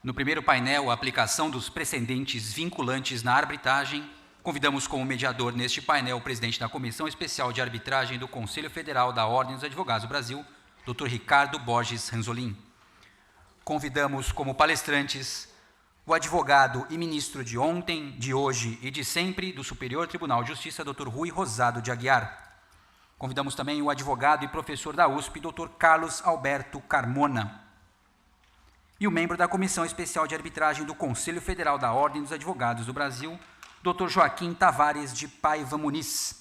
No primeiro painel, a aplicação dos precedentes vinculantes na arbitragem, convidamos como mediador neste painel o presidente da Comissão Especial de Arbitragem do Conselho Federal da Ordem dos Advogados do Brasil, Dr. Ricardo Borges Ranzolin. Convidamos como palestrantes o advogado e ministro de ontem, de hoje e de sempre do Superior Tribunal de Justiça, Dr. Rui Rosado de Aguiar. Convidamos também o advogado e professor da USP, Dr. Carlos Alberto Carmona. E o membro da Comissão Especial de Arbitragem do Conselho Federal da Ordem dos Advogados do Brasil, Dr. Joaquim Tavares de Paiva Muniz.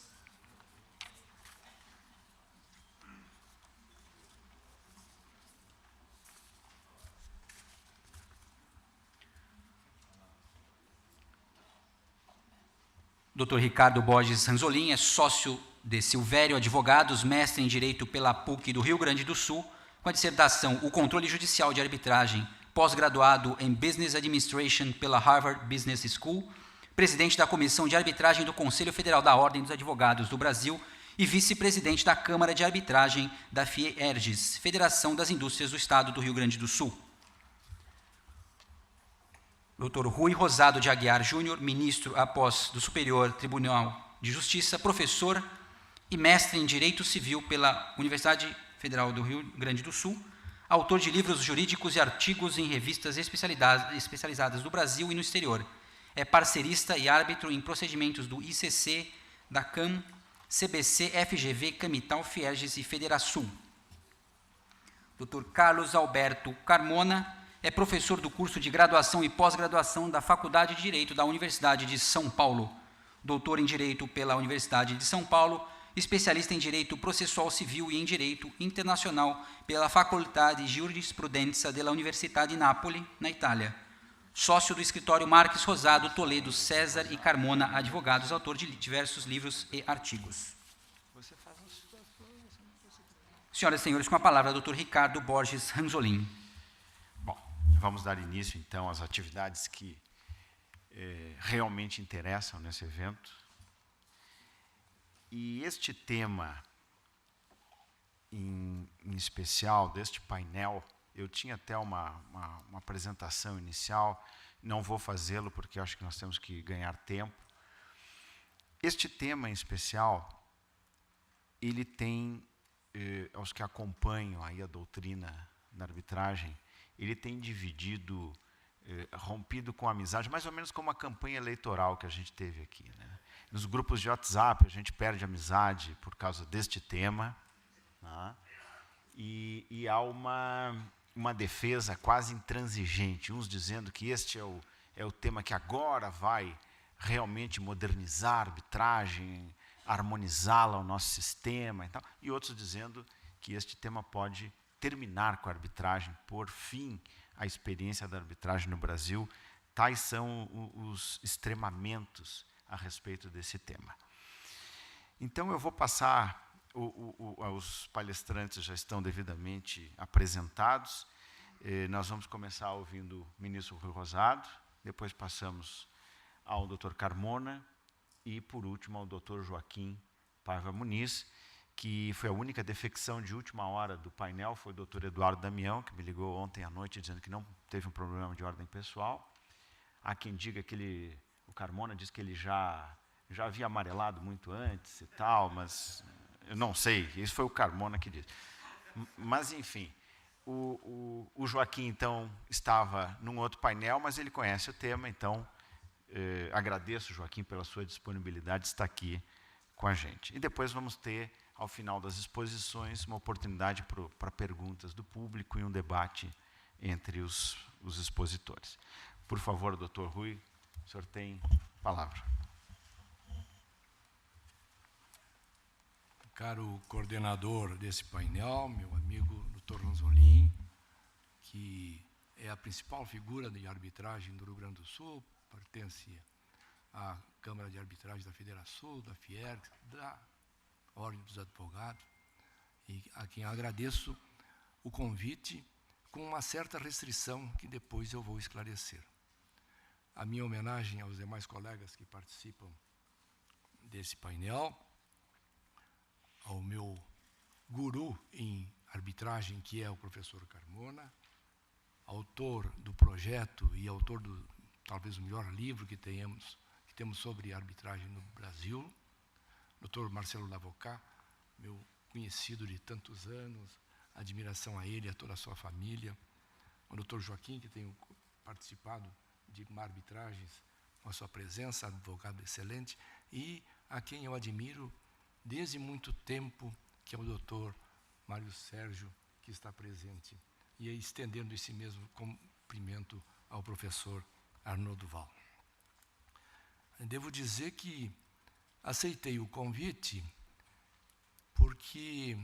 Dr. Ricardo Borges Ranzolin é sócio de Silvério Advogados, mestre em Direito pela PUC do Rio Grande do Sul, com a dissertação O Controle Judicial de Arbitragem, pós-graduado em Business Administration pela Harvard Business School, presidente da Comissão de Arbitragem do Conselho Federal da Ordem dos Advogados do Brasil e vice-presidente da Câmara de Arbitragem da FIERGS, Federação das Indústrias do Estado do Rio Grande do Sul. Dr. Rui Rosado de Aguiar Júnior, ministro após do Superior Tribunal de Justiça, professor e mestre em Direito Civil pela Universidade Federal do Rio Grande do Sul, autor de livros jurídicos e artigos em revistas especializadas do Brasil e no exterior. É parcerista e árbitro em procedimentos do ICC, da CAM, CBC, FGV, Camital, Fierges e Federasul. Dr. Carlos Alberto Carmona é professor do curso de graduação e pós-graduação da Faculdade de Direito da Universidade de São Paulo, doutor em Direito pela Universidade de São Paulo, especialista em Direito Processual Civil e em Direito Internacional pela Facoltade de Giurisprudenza della Università di Napoli, na Itália. Sócio do escritório Marques Rosado, Toledo, César e Carmona Advogados, autor de diversos livros e artigos. Senhoras e senhores, com a palavra, Dr. Ricardo Borges Ranzolin. Bom, vamos dar início, então, às atividades que realmente interessam nesse evento. E este tema, em especial, deste painel, eu tinha até uma apresentação inicial, não vou fazê-lo porque acho que nós temos que ganhar tempo. Este tema em especial, ele tem, aos que acompanham aí a doutrina da arbitragem, ele tem dividido, rompido com a amizade, mais ou menos como a campanha eleitoral que a gente teve aqui, né? Nos grupos de WhatsApp, a gente perde amizade por causa deste tema, né? E há uma defesa quase intransigente, uns dizendo que este é o tema que agora vai realmente modernizar a arbitragem, harmonizá-la ao nosso sistema, e outros dizendo que este tema pode terminar com a arbitragem, pôr fim à experiência da arbitragem no Brasil. Tais são os extremamentos a respeito desse tema. Então, eu vou passar, os palestrantes já estão devidamente apresentados, nós vamos começar ouvindo o ministro Rui Rosado, depois passamos ao Dr. Carmona e, por último, ao Dr. Joaquim Paiva Muniz, que foi a única defecção de última hora do painel, foi o Dr. Eduardo Damião, que me ligou ontem à noite dizendo que não teve um problema de ordem pessoal. Há quem diga que o Carmona diz que ele já havia amarelado muito antes e tal, mas eu não sei, isso foi o Carmona que disse. Mas, enfim, o Joaquim, então, estava num outro painel, mas ele conhece o tema, então, agradeço, Joaquim, pela sua disponibilidade de estar aqui com a gente. E depois vamos ter, ao final das exposições, uma oportunidade para perguntas do público e um debate entre os expositores. Por favor, doutor Rui, o senhor tem palavra. Caro coordenador desse painel, meu amigo Dr. Ranzolin, que é a principal figura de arbitragem do Rio Grande do Sul, pertence à Câmara de Arbitragem da Federação, da FIERG, da Ordem dos Advogados, e a quem agradeço o convite com uma certa restrição que depois eu vou esclarecer. A minha homenagem aos demais colegas que participam desse painel, ao meu guru em arbitragem, que é o professor Carmona, autor do projeto e autor do, talvez, o melhor livro que temos sobre arbitragem no Brasil, Dr. Marcelo Lavoccat, meu conhecido de tantos anos, admiração a ele e a toda a sua família, o Dr. Joaquim, que tem participado de arbitragens com a sua presença, advogado excelente, e a quem eu admiro desde muito tempo, que é o Dr. Mário Sérgio, que está presente, e estendendo esse mesmo cumprimento ao professor Arnaud Duval. Devo dizer que aceitei o convite porque,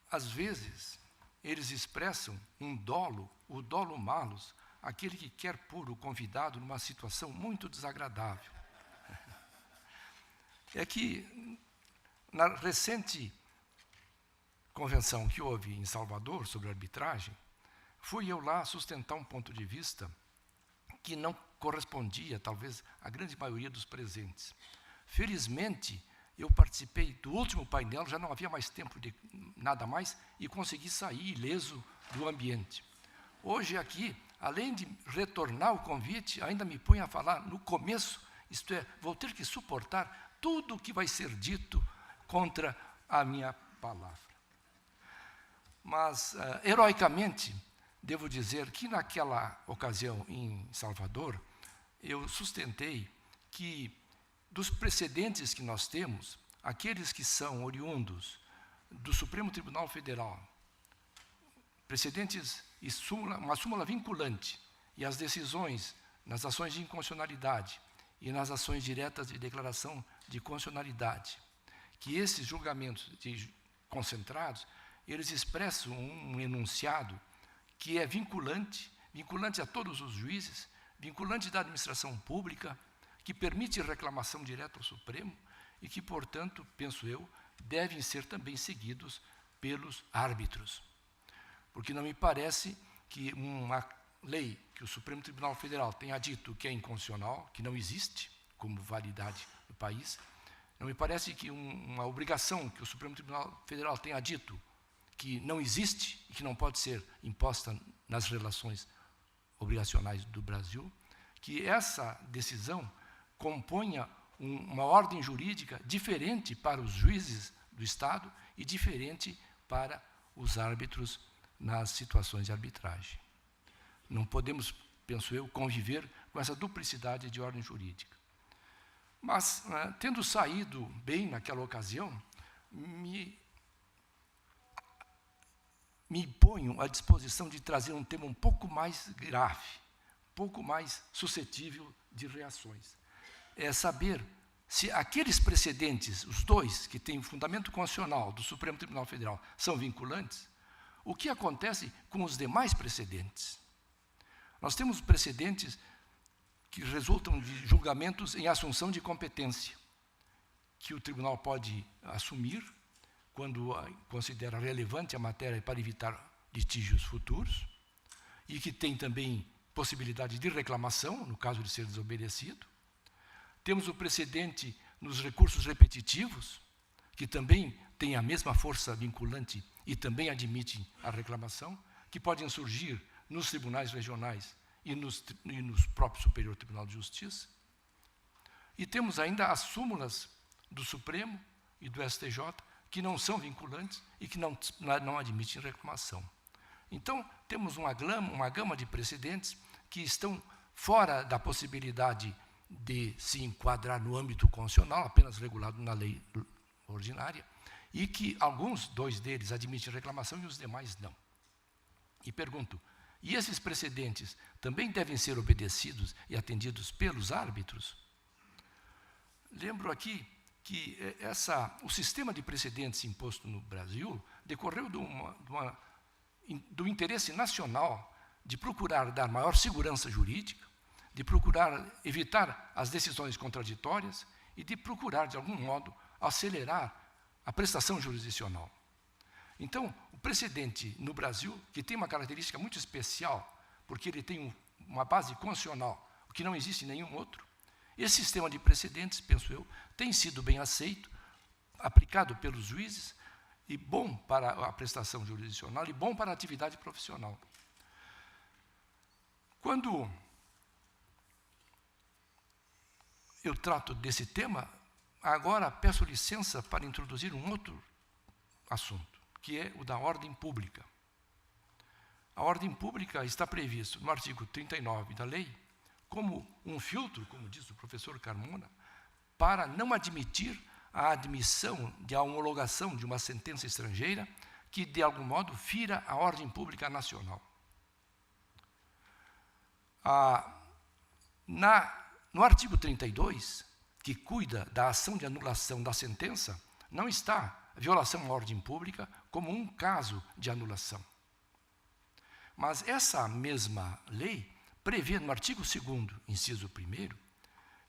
às vezes, eles expressam um dolo, o dolo malus, aquele que quer pôr o convidado numa situação muito desagradável. É que, na recente convenção que houve em Salvador sobre arbitragem, fui eu lá sustentar um ponto de vista que não correspondia, talvez, à grande maioria dos presentes. Felizmente, eu participei do último painel, já não havia mais tempo de nada mais, e consegui sair ileso do ambiente. Hoje aqui, além de retornar o convite, ainda me põe a falar no começo, isto é, vou ter que suportar tudo o que vai ser dito contra a minha palavra. Mas, heroicamente, devo dizer que naquela ocasião em Salvador, eu sustentei que, dos precedentes que nós temos, aqueles que são oriundos do Supremo Tribunal Federal, precedentes e uma súmula vinculante, e as decisões nas ações de inconstitucionalidade e nas ações diretas de declaração de constitucionalidade, que esses julgamentos concentrados, eles expressam um enunciado que é vinculante a todos os juízes, vinculante da administração pública, que permite reclamação direta ao Supremo e que, portanto, penso eu, devem ser também seguidos pelos árbitros. Porque não me parece que uma lei que o Supremo Tribunal Federal tenha dito que é inconstitucional, que não existe como validade no país, não me parece que uma obrigação que o Supremo Tribunal Federal tenha dito que não existe e que não pode ser imposta nas relações obrigacionais do Brasil, que essa decisão componha uma ordem jurídica diferente para os juízes do Estado e diferente para os árbitros nas situações de arbitragem. Não podemos, penso eu, conviver com essa duplicidade de ordem jurídica. Mas, tendo saído bem naquela ocasião, me ponho à disposição de trazer um tema um pouco mais grave, um pouco mais suscetível de reações. É saber se aqueles precedentes, os dois que têm fundamento constitucional do Supremo Tribunal Federal, são vinculantes, o que acontece com os demais precedentes? Nós temos precedentes que resultam de julgamentos em assunção de competência, que o tribunal pode assumir quando considera relevante a matéria para evitar litígios futuros, e que tem também possibilidade de reclamação, no caso de ser desobedecido. Temos o precedente nos recursos repetitivos, que também têm a mesma força vinculante e também admitem a reclamação, que podem surgir nos tribunais regionais e nos próprios Superior Tribunal de Justiça. E temos ainda as súmulas do Supremo e do STJ, que não são vinculantes e que não admitem reclamação. Então, temos uma gama de precedentes que estão fora da possibilidade de se enquadrar no âmbito constitucional, apenas regulado na lei ordinária, e que dois deles admitem reclamação e os demais não. E pergunto, e esses precedentes também devem ser obedecidos e atendidos pelos árbitros? Lembro aqui que o sistema de precedentes imposto no Brasil decorreu do interesse nacional de procurar dar maior segurança jurídica, de procurar evitar as decisões contraditórias e de procurar, de algum modo, acelerar a prestação jurisdicional. Então, o precedente no Brasil, que tem uma característica muito especial, porque ele tem uma base constitucional, o que não existe em nenhum outro, esse sistema de precedentes, penso eu, tem sido bem aceito, aplicado pelos juízes, e bom para a prestação jurisdicional e bom para a atividade profissional. Quando eu trato desse tema, agora peço licença para introduzir um outro assunto, que é o da ordem pública. A ordem pública está previsto no artigo 39 da lei como um filtro, como diz o professor Carmona, para não admitir a admissão de a homologação de uma sentença estrangeira que, de algum modo, fira a ordem pública nacional. No artigo 32, que cuida da ação de anulação da sentença, não está a violação à ordem pública como um caso de anulação. Mas essa mesma lei prevê no artigo 2º, inciso 1º,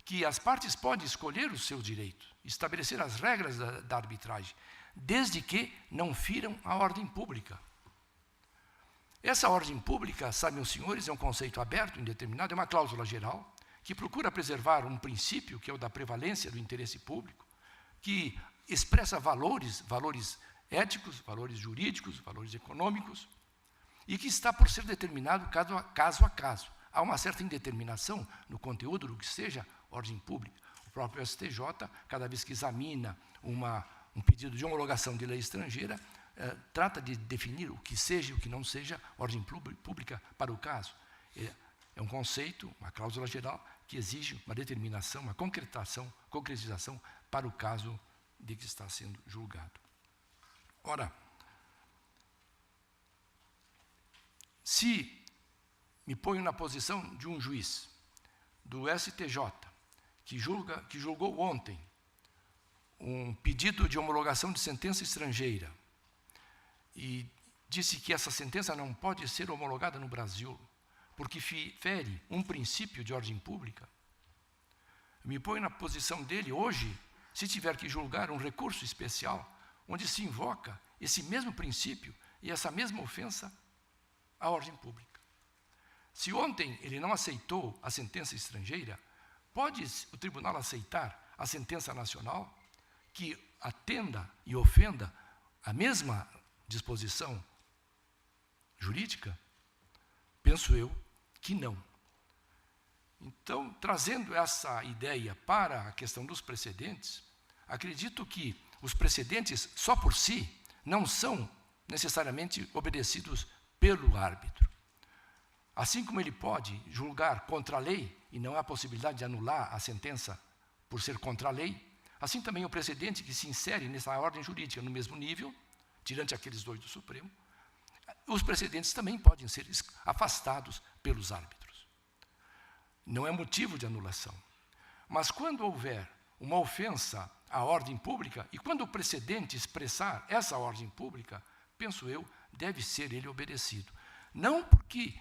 que as partes podem escolher o seu direito, estabelecer as regras da arbitragem, desde que não firam a ordem pública. Essa ordem pública, sabem os senhores, é um conceito aberto, indeterminado, é uma cláusula geral, que procura preservar um princípio, que é o da prevalência do interesse público, que expressa valores éticos, valores jurídicos, valores econômicos, e que está por ser determinado caso a caso. Há uma certa indeterminação no conteúdo do que seja ordem pública. O próprio STJ, cada vez que examina um pedido de homologação de lei estrangeira, trata de definir o que seja e o que não seja ordem pública para o caso. É um conceito, uma cláusula geral, que exige uma determinação, uma concretização para o caso de que está sendo julgado. Ora, se me ponho na posição de um juiz do STJ, que julgou ontem um pedido de homologação de sentença estrangeira e disse que essa sentença não pode ser homologada no Brasil, porque fere um princípio de ordem pública, me ponho na posição dele hoje, se tiver que julgar um recurso especial, onde se invoca esse mesmo princípio e essa mesma ofensa à ordem pública. Se ontem ele não aceitou a sentença estrangeira, pode o tribunal aceitar a sentença nacional que atenda e ofenda a mesma disposição jurídica? Penso eu que não. Então, trazendo essa ideia para a questão dos precedentes, acredito que os precedentes, só por si, não são necessariamente obedecidos pelo árbitro. Assim como ele pode julgar contra a lei, e não há possibilidade de anular a sentença por ser contra a lei, assim também o precedente que se insere nessa ordem jurídica no mesmo nível, tirante aqueles dois do Supremo, os precedentes também podem ser afastados pelos árbitros. Não é motivo de anulação. Mas quando houver uma ofensa à ordem pública, e quando o precedente expressar essa ordem pública, penso eu, deve ser ele obedecido. Não porque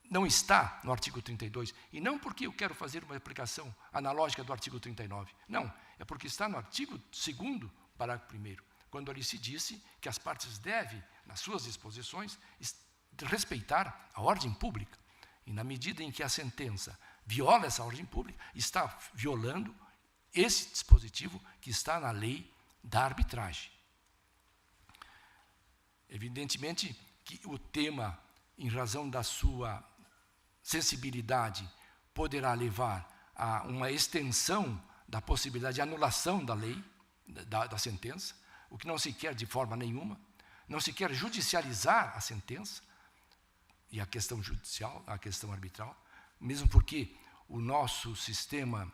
não está no artigo 32, e não porque eu quero fazer uma aplicação analógica do artigo 39. Não, é porque está no artigo 2º, parágrafo 1º, quando ali se disse que as partes devem, nas suas disposições, respeitar a ordem pública. E na medida em que a sentença viola essa ordem pública, está violando esse dispositivo que está na lei da arbitragem. Evidentemente que o tema, em razão da sua sensibilidade, poderá levar a uma extensão da possibilidade de anulação da lei, da sentença, o que não se quer de forma nenhuma. Não se quer judicializar a sentença e a questão judicial, a questão arbitral, mesmo porque o nosso sistema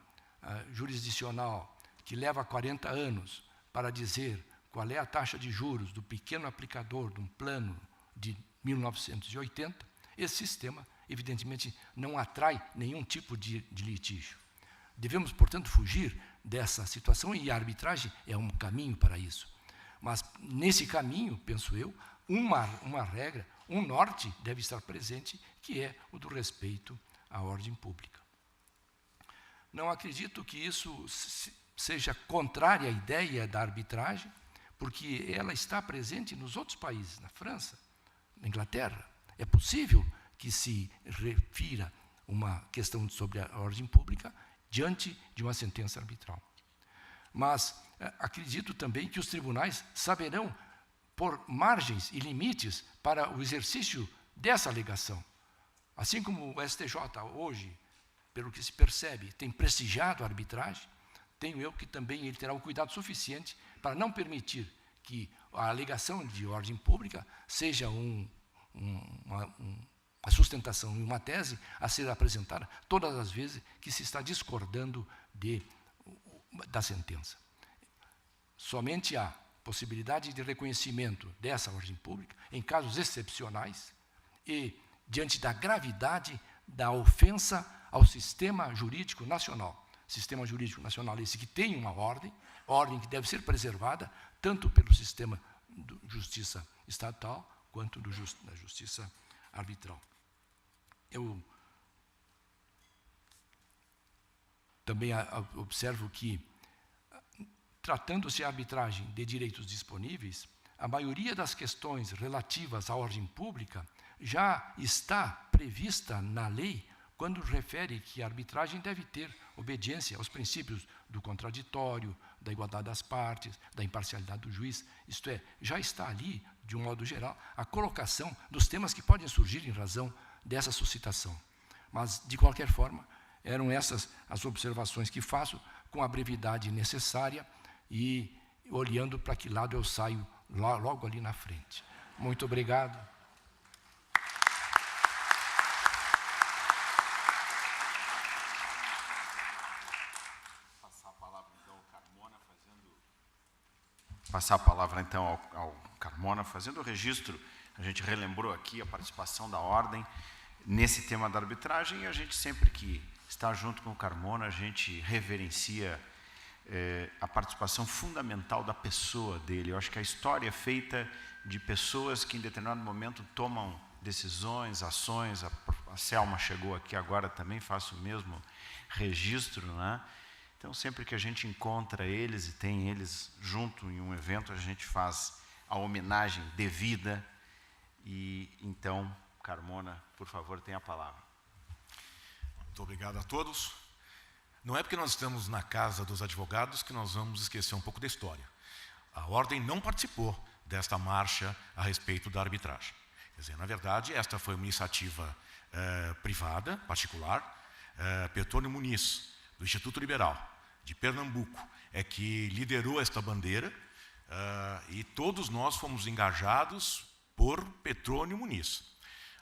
jurisdicional, que leva 40 anos para dizer qual é a taxa de juros do pequeno aplicador de um plano de 1980, esse sistema, evidentemente, não atrai nenhum tipo de litígio. Devemos, portanto, fugir dessa situação e a arbitragem é um caminho para isso. Mas, nesse caminho, penso eu, uma regra, um norte deve estar presente, que é o do respeito à ordem pública. Não acredito que isso seja contrário à ideia da arbitragem, porque ela está presente nos outros países, na França, na Inglaterra. É possível que se refira uma questão sobre a ordem pública diante de uma sentença arbitral. Mas acredito também que os tribunais saberão pôr margens e limites para o exercício dessa alegação. assim como o STJ hoje, pelo que se percebe, tem prestigiado a arbitragem, tenho eu que também ele terá o cuidado suficiente para não permitir que a alegação de ordem pública seja uma sustentação e uma tese a ser apresentada todas as vezes que se está discordando da sentença. Somente há possibilidade de reconhecimento dessa ordem pública em casos excepcionais e diante da gravidade da ofensa ao sistema jurídico nacional. Sistema jurídico nacional esse que tem uma ordem que deve ser preservada tanto pelo sistema de justiça estatal quanto da justiça arbitral. Eu também observo que, tratando-se a arbitragem de direitos disponíveis, a maioria das questões relativas à ordem pública já está prevista na lei quando refere que a arbitragem deve ter obediência aos princípios do contraditório, da igualdade das partes, da imparcialidade do juiz. Isto é, já está ali, de um modo geral, a colocação dos temas que podem surgir em razão dessa suscitação. Mas, de qualquer forma, eram essas as observações que faço com a brevidade necessária e olhando para que lado eu saio logo ali na frente. Muito obrigado. Passar a palavra, então, ao Carmona, fazendo o registro. A gente relembrou aqui a participação da Ordem nesse tema da arbitragem, e a gente, sempre que está junto com o Carmona, a gente reverencia a participação fundamental da pessoa dele. Eu acho que a história é feita de pessoas que, em determinado momento, tomam decisões, ações. A Selma chegou aqui agora, também faço o mesmo registro, né? Então, sempre que a gente encontra eles e tem eles junto em um evento, a gente faz a homenagem devida. E então, Carmona, por favor, tenha a palavra. Muito obrigado a todos. Não é porque nós estamos na Casa dos Advogados que nós vamos esquecer um pouco da história. A Ordem não participou desta marcha a respeito da arbitragem. Quer dizer, na verdade, esta foi uma iniciativa privada, particular. Petrônio Muniz, do Instituto Liberal de Pernambuco, é que liderou esta bandeira, e todos nós fomos engajados por Petrônio Muniz.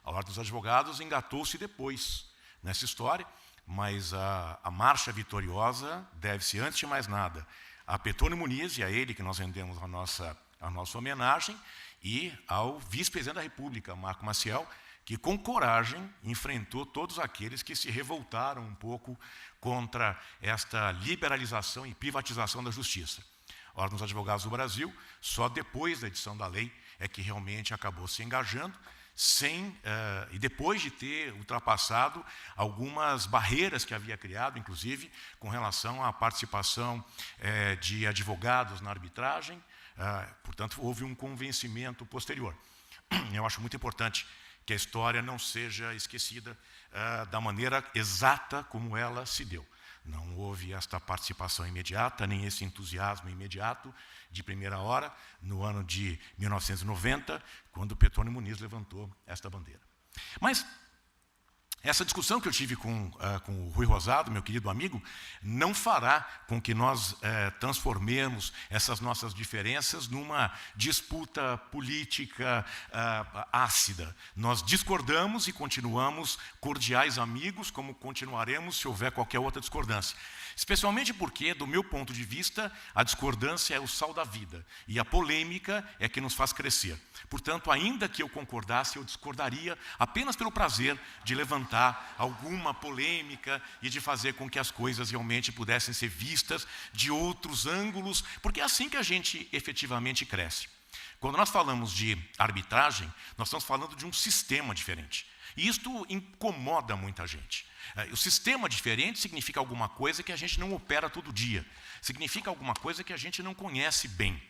A Ordem dos Advogados engatou-se depois nessa história, mas a marcha vitoriosa deve-se, antes de mais nada, a Petrônio Muniz, e a ele que nós rendemos a nossa homenagem, e ao vice-presidente da República, Marco Maciel, que com coragem enfrentou todos aqueles que se revoltaram um pouco contra esta liberalização e privatização da justiça. A Ordem dos Advogados do Brasil, só depois da edição da lei, é que realmente acabou se engajando, e depois de ter ultrapassado algumas barreiras que havia criado, inclusive com relação à participação de advogados na arbitragem. Portanto, houve um convencimento posterior. Eu acho muito importante que a história não seja esquecida da maneira exata como ela se deu. Não houve esta participação imediata, nem esse entusiasmo imediato, de primeira hora, no ano de 1990, quando Petrônio Muniz levantou esta bandeira. Mas essa discussão que eu tive com o Rui Rosado, meu querido amigo, não fará com que nós transformemos essas nossas diferenças numa disputa política ácida. Nós discordamos e continuamos cordiais amigos, como continuaremos se houver qualquer outra discordância. Especialmente porque, do meu ponto de vista, a discordância é o sal da vida e a polêmica é que nos faz crescer. Portanto, ainda que eu concordasse, eu discordaria apenas pelo prazer de levantar alguma polêmica e de fazer com que as coisas realmente pudessem ser vistas de outros ângulos, porque é assim que a gente efetivamente cresce. Quando nós falamos de arbitragem, nós estamos falando de um sistema diferente. E isto incomoda muita gente. O sistema diferente significa alguma coisa que a gente não opera todo dia. Significa alguma coisa que a gente não conhece bem.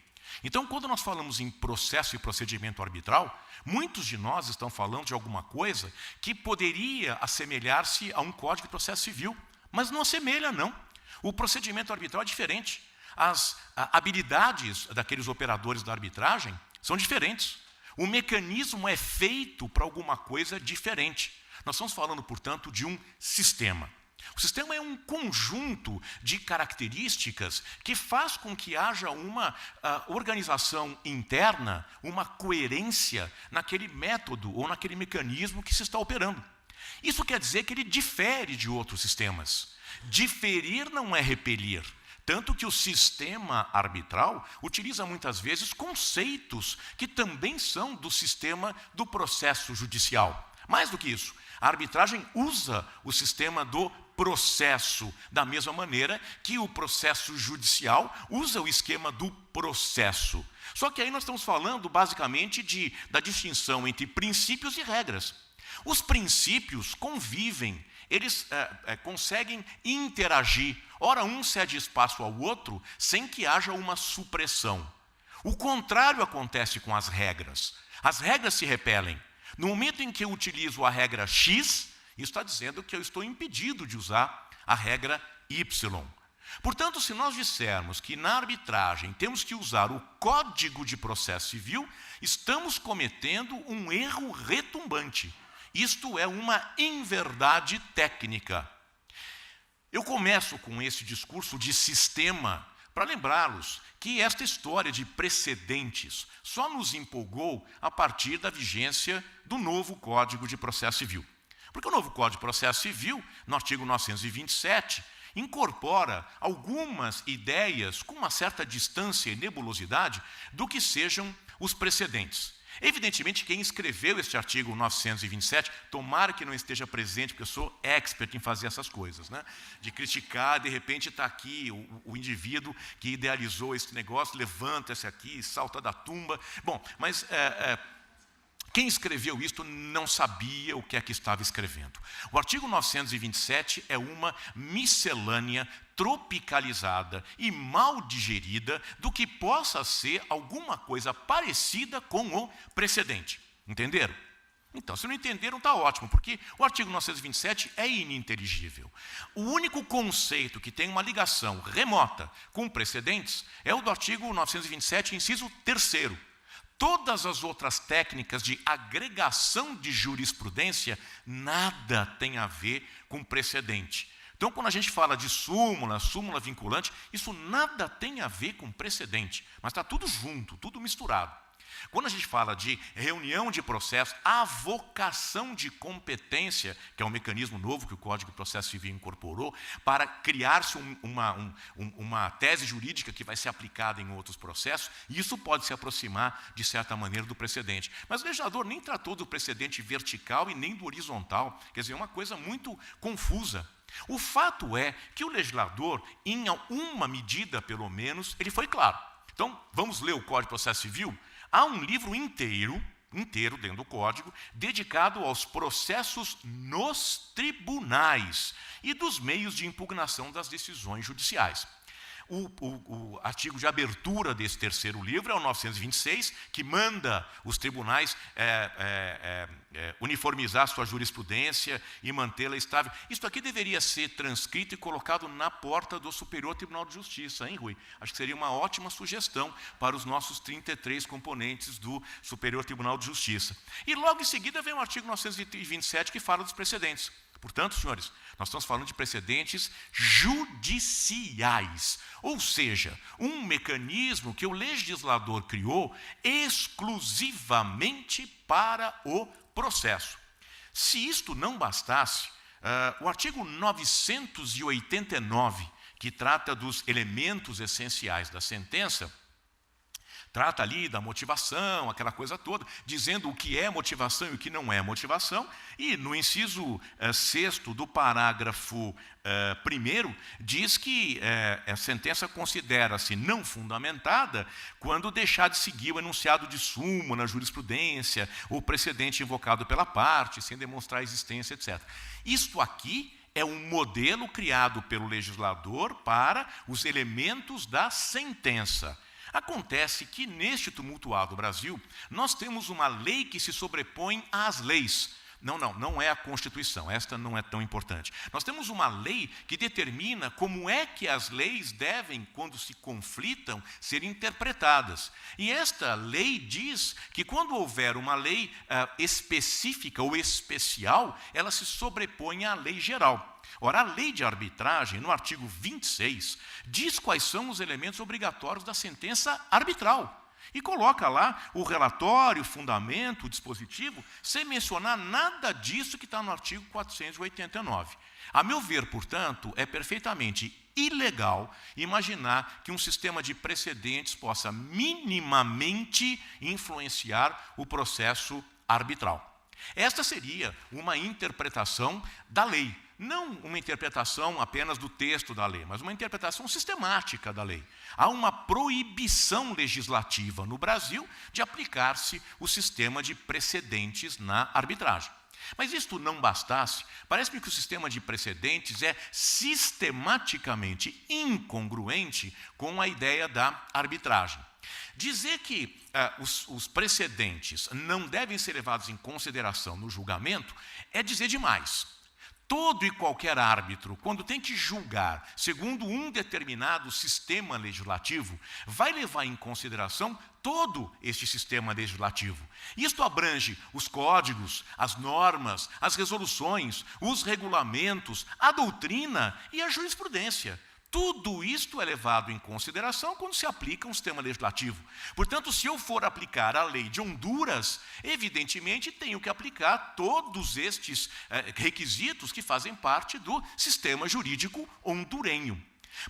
Então, quando nós falamos em processo e procedimento arbitral, muitos de nós estão falando de alguma coisa que poderia assemelhar-se a um Código de Processo Civil, mas não assemelha, não. O procedimento arbitral é diferente. As habilidades daqueles operadores da arbitragem são diferentes. O mecanismo é feito para alguma coisa diferente. Nós estamos falando, portanto, de um sistema. O sistema é um conjunto de características que faz com que haja uma organização interna, uma coerência naquele método ou naquele mecanismo que se está operando. Isso quer dizer que ele difere de outros sistemas. Diferir não é repelir. Tanto que o sistema arbitral utiliza muitas vezes conceitos que também são do sistema do processo judicial. Mais do que isso, a arbitragem usa o sistema do processo, da mesma maneira que o processo judicial usa o esquema do processo. Só que aí nós estamos falando basicamente da distinção entre princípios e regras. Os princípios convivem, eles conseguem interagir. Ora, um cede espaço ao outro sem que haja uma supressão. O contrário acontece com as regras. As regras se repelem. No momento em que eu utilizo a regra X, isso está dizendo que eu estou impedido de usar a regra Y. Portanto, se nós dissermos que na arbitragem temos que usar o Código de Processo Civil, estamos cometendo um erro retumbante. Isto é uma inverdade técnica. Eu começo com esse discurso de sistema para lembrá-los que esta história de precedentes só nos empolgou a partir da vigência do novo Código de Processo Civil. Porque o novo Código de Processo Civil, no artigo 927, incorpora algumas ideias com uma certa distância e nebulosidade do que sejam os precedentes. Evidentemente, quem escreveu este artigo 927, tomara que não esteja presente, porque eu sou expert em fazer essas coisas, né? De criticar, de repente está aqui o indivíduo que idealizou esse negócio, levanta esse aqui, salta da tumba. Bom, mas quem escreveu isto não sabia o que é que estava escrevendo. O artigo 927 é uma miscelânea tropicalizada e mal digerida do que possa ser alguma coisa parecida com o precedente. Entenderam? Então, se não entenderam, está ótimo, porque o artigo 927 é ininteligível. O único conceito que tem uma ligação remota com precedentes é o do artigo 927, inciso 3º. Todas as outras técnicas de agregação de jurisprudência nada tem a ver com precedente. Então, quando a gente fala de súmula vinculante, isso nada tem a ver com precedente, mas está tudo junto, tudo misturado. Quando a gente fala de reunião de processo, avocação de competência, que é um mecanismo novo que o Código de Processo Civil incorporou, para criar-se uma tese jurídica que vai ser aplicada em outros processos, e isso pode se aproximar, de certa maneira, do precedente. Mas o legislador nem tratou do precedente vertical e nem do horizontal, quer dizer, é uma coisa muito confusa. O fato é que o legislador, em uma medida pelo menos, ele foi claro. Então, vamos ler o Código de Processo Civil? Há um livro inteiro dentro do Código, dedicado aos processos nos tribunais e dos meios de impugnação das decisões judiciais. O artigo de abertura desse terceiro livro é o 926, que manda os tribunais uniformizar sua jurisprudência e mantê-la estável. Isso aqui deveria ser transcrito e colocado na porta do Superior Tribunal de Justiça, hein, Rui? Acho que seria uma ótima sugestão para os nossos 33 componentes do Superior Tribunal de Justiça. E logo em seguida vem o artigo 927, que fala dos precedentes. Portanto, senhores, nós estamos falando de precedentes judiciais, ou seja, um mecanismo que o legislador criou exclusivamente para o processo. Se isto não bastasse, o artigo 989, que trata dos elementos essenciais da sentença, trata ali da motivação, aquela coisa toda, dizendo o que é motivação e o que não é motivação. E no inciso 6º do parágrafo 1º, diz que a sentença considera-se não fundamentada quando deixar de seguir o enunciado de súmula na jurisprudência, o precedente invocado pela parte, sem demonstrar a existência, etc. Isto aqui é um modelo criado pelo legislador para os elementos da sentença. Acontece que, neste tumultuado Brasil, nós temos uma lei que se sobrepõe às leis. Não é a Constituição, esta não é tão importante. Nós temos uma lei que determina como é que as leis devem, quando se conflitam, ser interpretadas. E esta lei diz que quando houver uma lei específica ou especial, ela se sobrepõe à lei geral. Ora, a lei de arbitragem, no artigo 26, diz quais são os elementos obrigatórios da sentença arbitral. E coloca lá o relatório, o fundamento, o dispositivo, sem mencionar nada disso que está no artigo 489. A meu ver, portanto, é perfeitamente ilegal imaginar que um sistema de precedentes possa minimamente influenciar o processo arbitral. Esta seria uma interpretação da lei. Não uma interpretação apenas do texto da lei, mas uma interpretação sistemática da lei. Há uma proibição legislativa no Brasil de aplicar-se o sistema de precedentes na arbitragem. Mas isto não bastasse, parece-me que o sistema de precedentes é sistematicamente incongruente com a ideia da arbitragem. Dizer que os precedentes não devem ser levados em consideração no julgamento é dizer demais. Todo e qualquer árbitro, quando tem que julgar segundo um determinado sistema legislativo, vai levar em consideração todo este sistema legislativo. Isto abrange os códigos, as normas, as resoluções, os regulamentos, a doutrina e a jurisprudência. Tudo isto é levado em consideração quando se aplica um sistema legislativo. Portanto, se eu for aplicar a lei de Honduras, evidentemente tenho que aplicar todos estes requisitos que fazem parte do sistema jurídico hondurenho.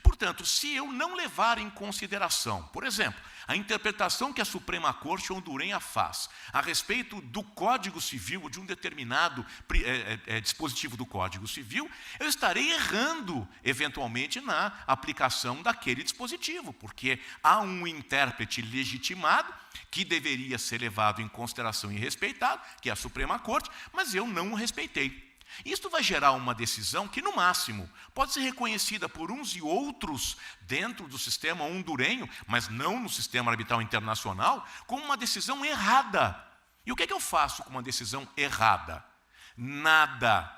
Portanto, se eu não levar em consideração, por exemplo, a interpretação que a Suprema Corte hondurenha faz a respeito do Código Civil, ou de um determinado dispositivo do Código Civil, eu estarei errando, eventualmente, na aplicação daquele dispositivo, porque há um intérprete legitimado que deveria ser levado em consideração e respeitado, que é a Suprema Corte, mas eu não o respeitei. Isto vai gerar uma decisão que, no máximo, pode ser reconhecida por uns e outros dentro do sistema hondurenho, mas não no sistema arbitral internacional, como uma decisão errada. E o que é que eu faço com uma decisão errada? Nada.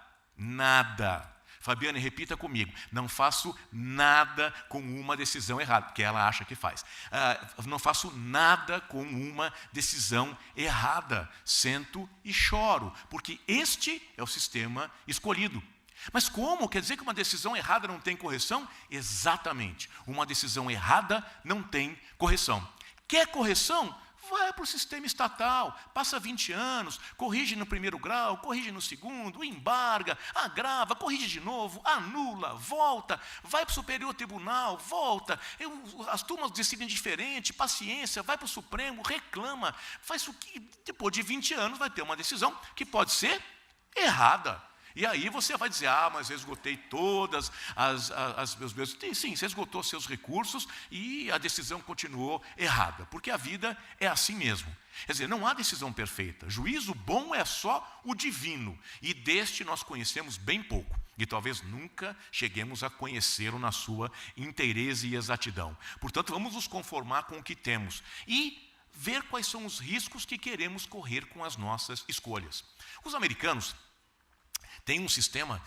Fabiane, repita comigo. Não faço nada com uma decisão errada, porque ela acha que faz. Não faço nada com uma decisão errada. Sento e choro, porque este é o sistema escolhido. Mas como? Quer dizer que uma decisão errada não tem correção? Exatamente. Uma decisão errada não tem correção. Quer correção? Vai para o sistema estatal, passa 20 anos, corrige no primeiro grau, corrige no segundo, embarga, agrava, corrige de novo, anula, volta, vai para o Superior Tribunal, volta, as turmas decidem diferente, paciência, vai para o Supremo, reclama, faz o que depois de 20 anos vai ter uma decisão que pode ser errada. E aí você vai dizer, mas eu esgotei todas as meus... Sim, você esgotou seus recursos e a decisão continuou errada, porque a vida é assim mesmo. Quer dizer, não há decisão perfeita. Juízo bom é só o divino, e deste nós conhecemos bem pouco. E talvez nunca cheguemos a conhecê-lo na sua inteireza e exatidão. Portanto, vamos nos conformar com o que temos e ver quais são os riscos que queremos correr com as nossas escolhas. Os americanos tem um sistema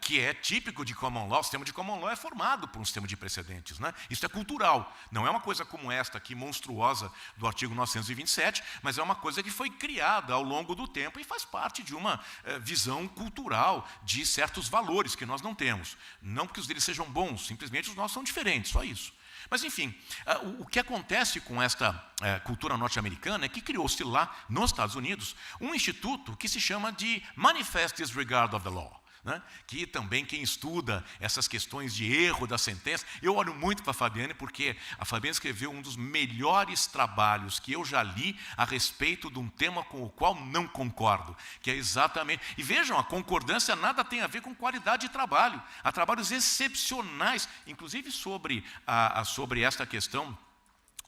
que é típico de common law. O sistema de common law é formado por um sistema de precedentes, né? Isso é cultural. Não é uma coisa como esta aqui, monstruosa, do artigo 927, mas é uma coisa que foi criada ao longo do tempo e faz parte de uma visão cultural de certos valores que nós não temos. Não porque os deles sejam bons, simplesmente os nossos são diferentes, só isso. Mas, enfim, o que acontece com esta cultura norte-americana é que criou-se lá, nos Estados Unidos, um instituto que se chama de Manifest Disregard of the Law, né? Que também quem estuda essas questões de erro da sentença, eu olho muito para a Fabiane, porque a Fabiane escreveu um dos melhores trabalhos que eu já li a respeito de um tema com o qual não concordo, que é exatamente... E vejam, a concordância nada tem a ver com qualidade de trabalho. Há trabalhos excepcionais, inclusive sobre esta questão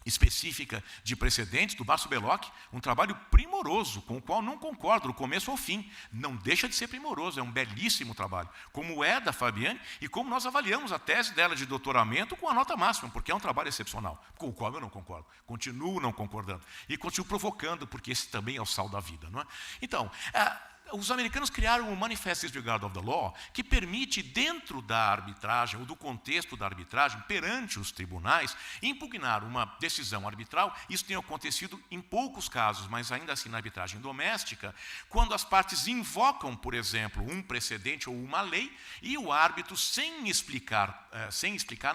específica de precedentes, do Márcio Belloc, um trabalho primoroso, com o qual não concordo, do começo ao fim. Não deixa de ser primoroso, é um belíssimo trabalho, como é da Fabiane, e como nós avaliamos a tese dela de doutoramento com a nota máxima, porque é um trabalho excepcional, com o qual eu não concordo, continuo não concordando, e continuo provocando, porque esse também é o sal da vida, não é? Então, os americanos criaram o Manifest Disregard of the Law, que permite, dentro da arbitragem, ou do contexto da arbitragem, perante os tribunais, impugnar uma decisão arbitral. Isso tem acontecido em poucos casos, mas ainda assim na arbitragem doméstica, quando as partes invocam, por exemplo, um precedente ou uma lei, e o árbitro, sem explicar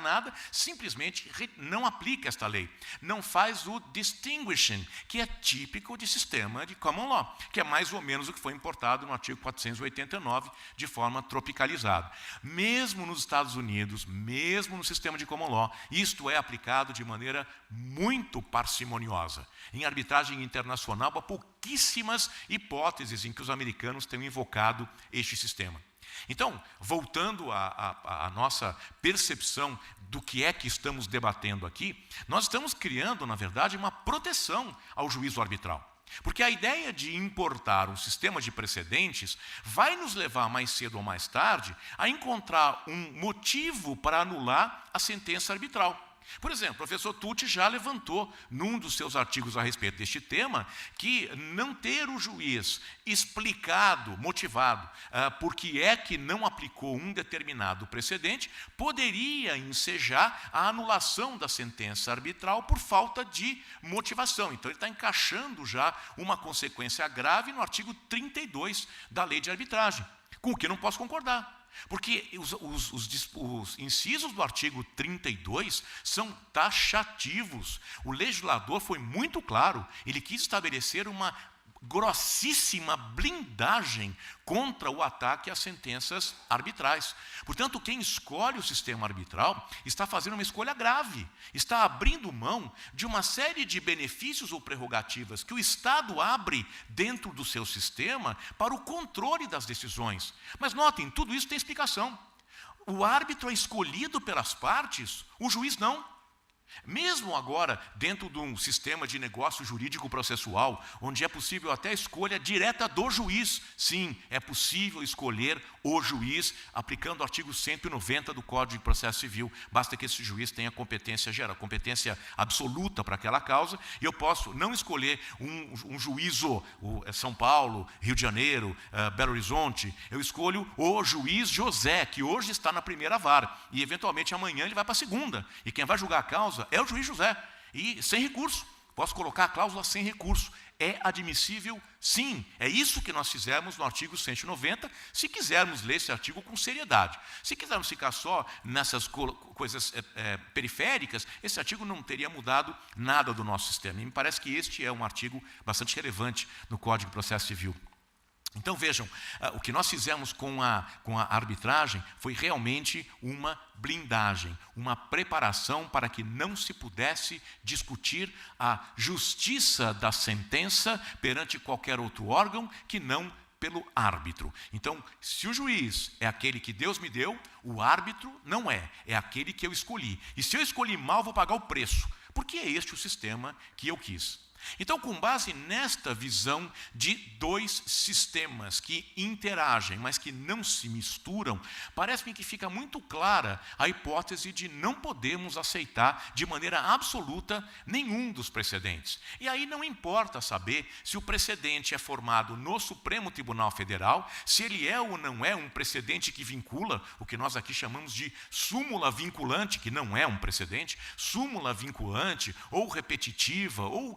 nada, simplesmente não aplica esta lei. Não faz o distinguishing, que é típico de sistema de common law, que é mais ou menos o que foi importado no artigo 489, de forma tropicalizada. Mesmo nos Estados Unidos, mesmo no sistema de common law, isto é aplicado de maneira muito parcimoniosa. Em arbitragem internacional, há pouquíssimas hipóteses em que os americanos tenham invocado este sistema. Então, voltando à nossa percepção do que é que estamos debatendo aqui, nós estamos criando, na verdade, uma proteção ao juízo arbitral. Porque a ideia de importar um sistema de precedentes vai nos levar, mais cedo ou mais tarde, a encontrar um motivo para anular a sentença arbitral. Por exemplo, o professor Tucci já levantou, num dos seus artigos a respeito deste tema, que não ter o juiz explicado, motivado, por que é que não aplicou um determinado precedente, poderia ensejar a anulação da sentença arbitral por falta de motivação. Então, ele está encaixando já uma consequência grave no artigo 32 da Lei de Arbitragem, com o que não posso concordar. Porque os incisos do artigo 32 são taxativos. O legislador foi muito claro, ele quis estabelecer uma grossíssima blindagem contra o ataque às sentenças arbitrais. Portanto, quem escolhe o sistema arbitral está fazendo uma escolha grave, está abrindo mão de uma série de benefícios ou prerrogativas que o Estado abre dentro do seu sistema para o controle das decisões. Mas notem, tudo isso tem explicação. O árbitro é escolhido pelas partes, o juiz não. Mesmo agora, dentro de um sistema de negócio jurídico processual, onde é possível até a escolha direta do juiz, sim, é possível escolher o juiz aplicando o artigo 190 do Código de Processo Civil. Basta que esse juiz tenha competência geral, competência absoluta para aquela causa, e eu posso não escolher um juízo, São Paulo, Rio de Janeiro, Belo Horizonte, eu escolho o juiz José, que hoje está na primeira vara, e eventualmente amanhã ele vai para a segunda, e quem vai julgar a causa é o juiz José, e sem recurso. Posso colocar a cláusula sem recurso. É admissível, sim. É isso que nós fizemos no artigo 190, se quisermos ler esse artigo com seriedade. Se quisermos ficar só nessas coisas periféricas, esse artigo não teria mudado nada do nosso sistema. E me parece que este é um artigo bastante relevante no Código de Processo Civil. Então vejam, o que nós fizemos com a arbitragem foi realmente uma blindagem, uma preparação para que não se pudesse discutir a justiça da sentença perante qualquer outro órgão que não pelo árbitro. Então, se o juiz é aquele que Deus me deu, o árbitro não é aquele que eu escolhi. E se eu escolhi mal, vou pagar o preço, porque é este o sistema que eu quis. Então, com base nesta visão de dois sistemas que interagem, mas que não se misturam, parece-me que fica muito clara a hipótese de não podermos aceitar de maneira absoluta nenhum dos precedentes. E aí não importa saber se o precedente é formado no Supremo Tribunal Federal, se ele é ou não é um precedente que vincula, o que nós aqui chamamos de súmula vinculante, que não é um precedente, súmula vinculante, ou repetitiva, ou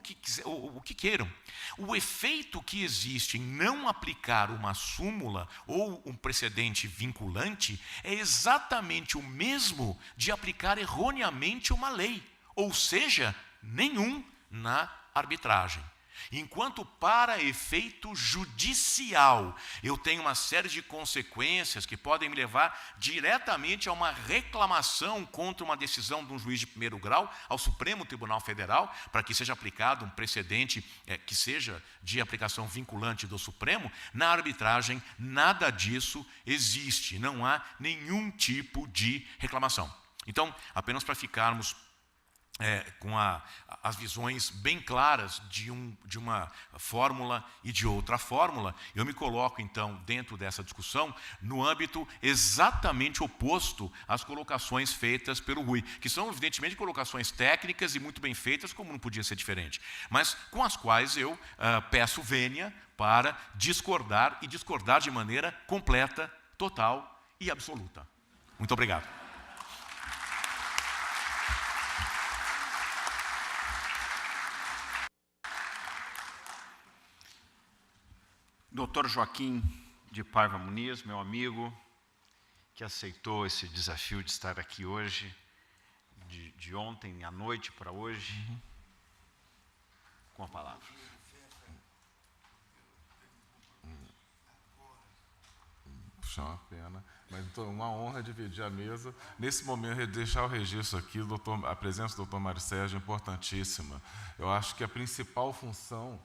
o que queiram. O efeito que existe em não aplicar uma súmula ou um precedente vinculante é exatamente o mesmo de aplicar erroneamente uma lei, ou seja, nenhum na arbitragem. Enquanto para efeito judicial eu tenho uma série de consequências que podem me levar diretamente a uma reclamação contra uma decisão de um juiz de primeiro grau ao Supremo Tribunal Federal, para que seja aplicado um precedente que seja de aplicação vinculante do Supremo, na arbitragem nada disso existe, não há nenhum tipo de reclamação. Então, apenas para ficarmos com as visões bem claras de uma fórmula e de outra fórmula, eu me coloco, então, dentro dessa discussão, no âmbito exatamente oposto às colocações feitas pelo Rui, que são, evidentemente, colocações técnicas e muito bem feitas, como não podia ser diferente, mas com as quais eu peço vênia para discordar, e discordar de maneira completa, total e absoluta. Muito obrigado. Dr. Joaquim de Paiva Muniz, meu amigo, que aceitou esse desafio de estar aqui hoje, de ontem à noite para hoje, com a palavra. Puxa, uma pena, mas então, uma honra dividir a mesa. Nesse momento, deixar o registro aqui, a presença do Dr. Mário Sérgio é importantíssima. Eu acho que a principal função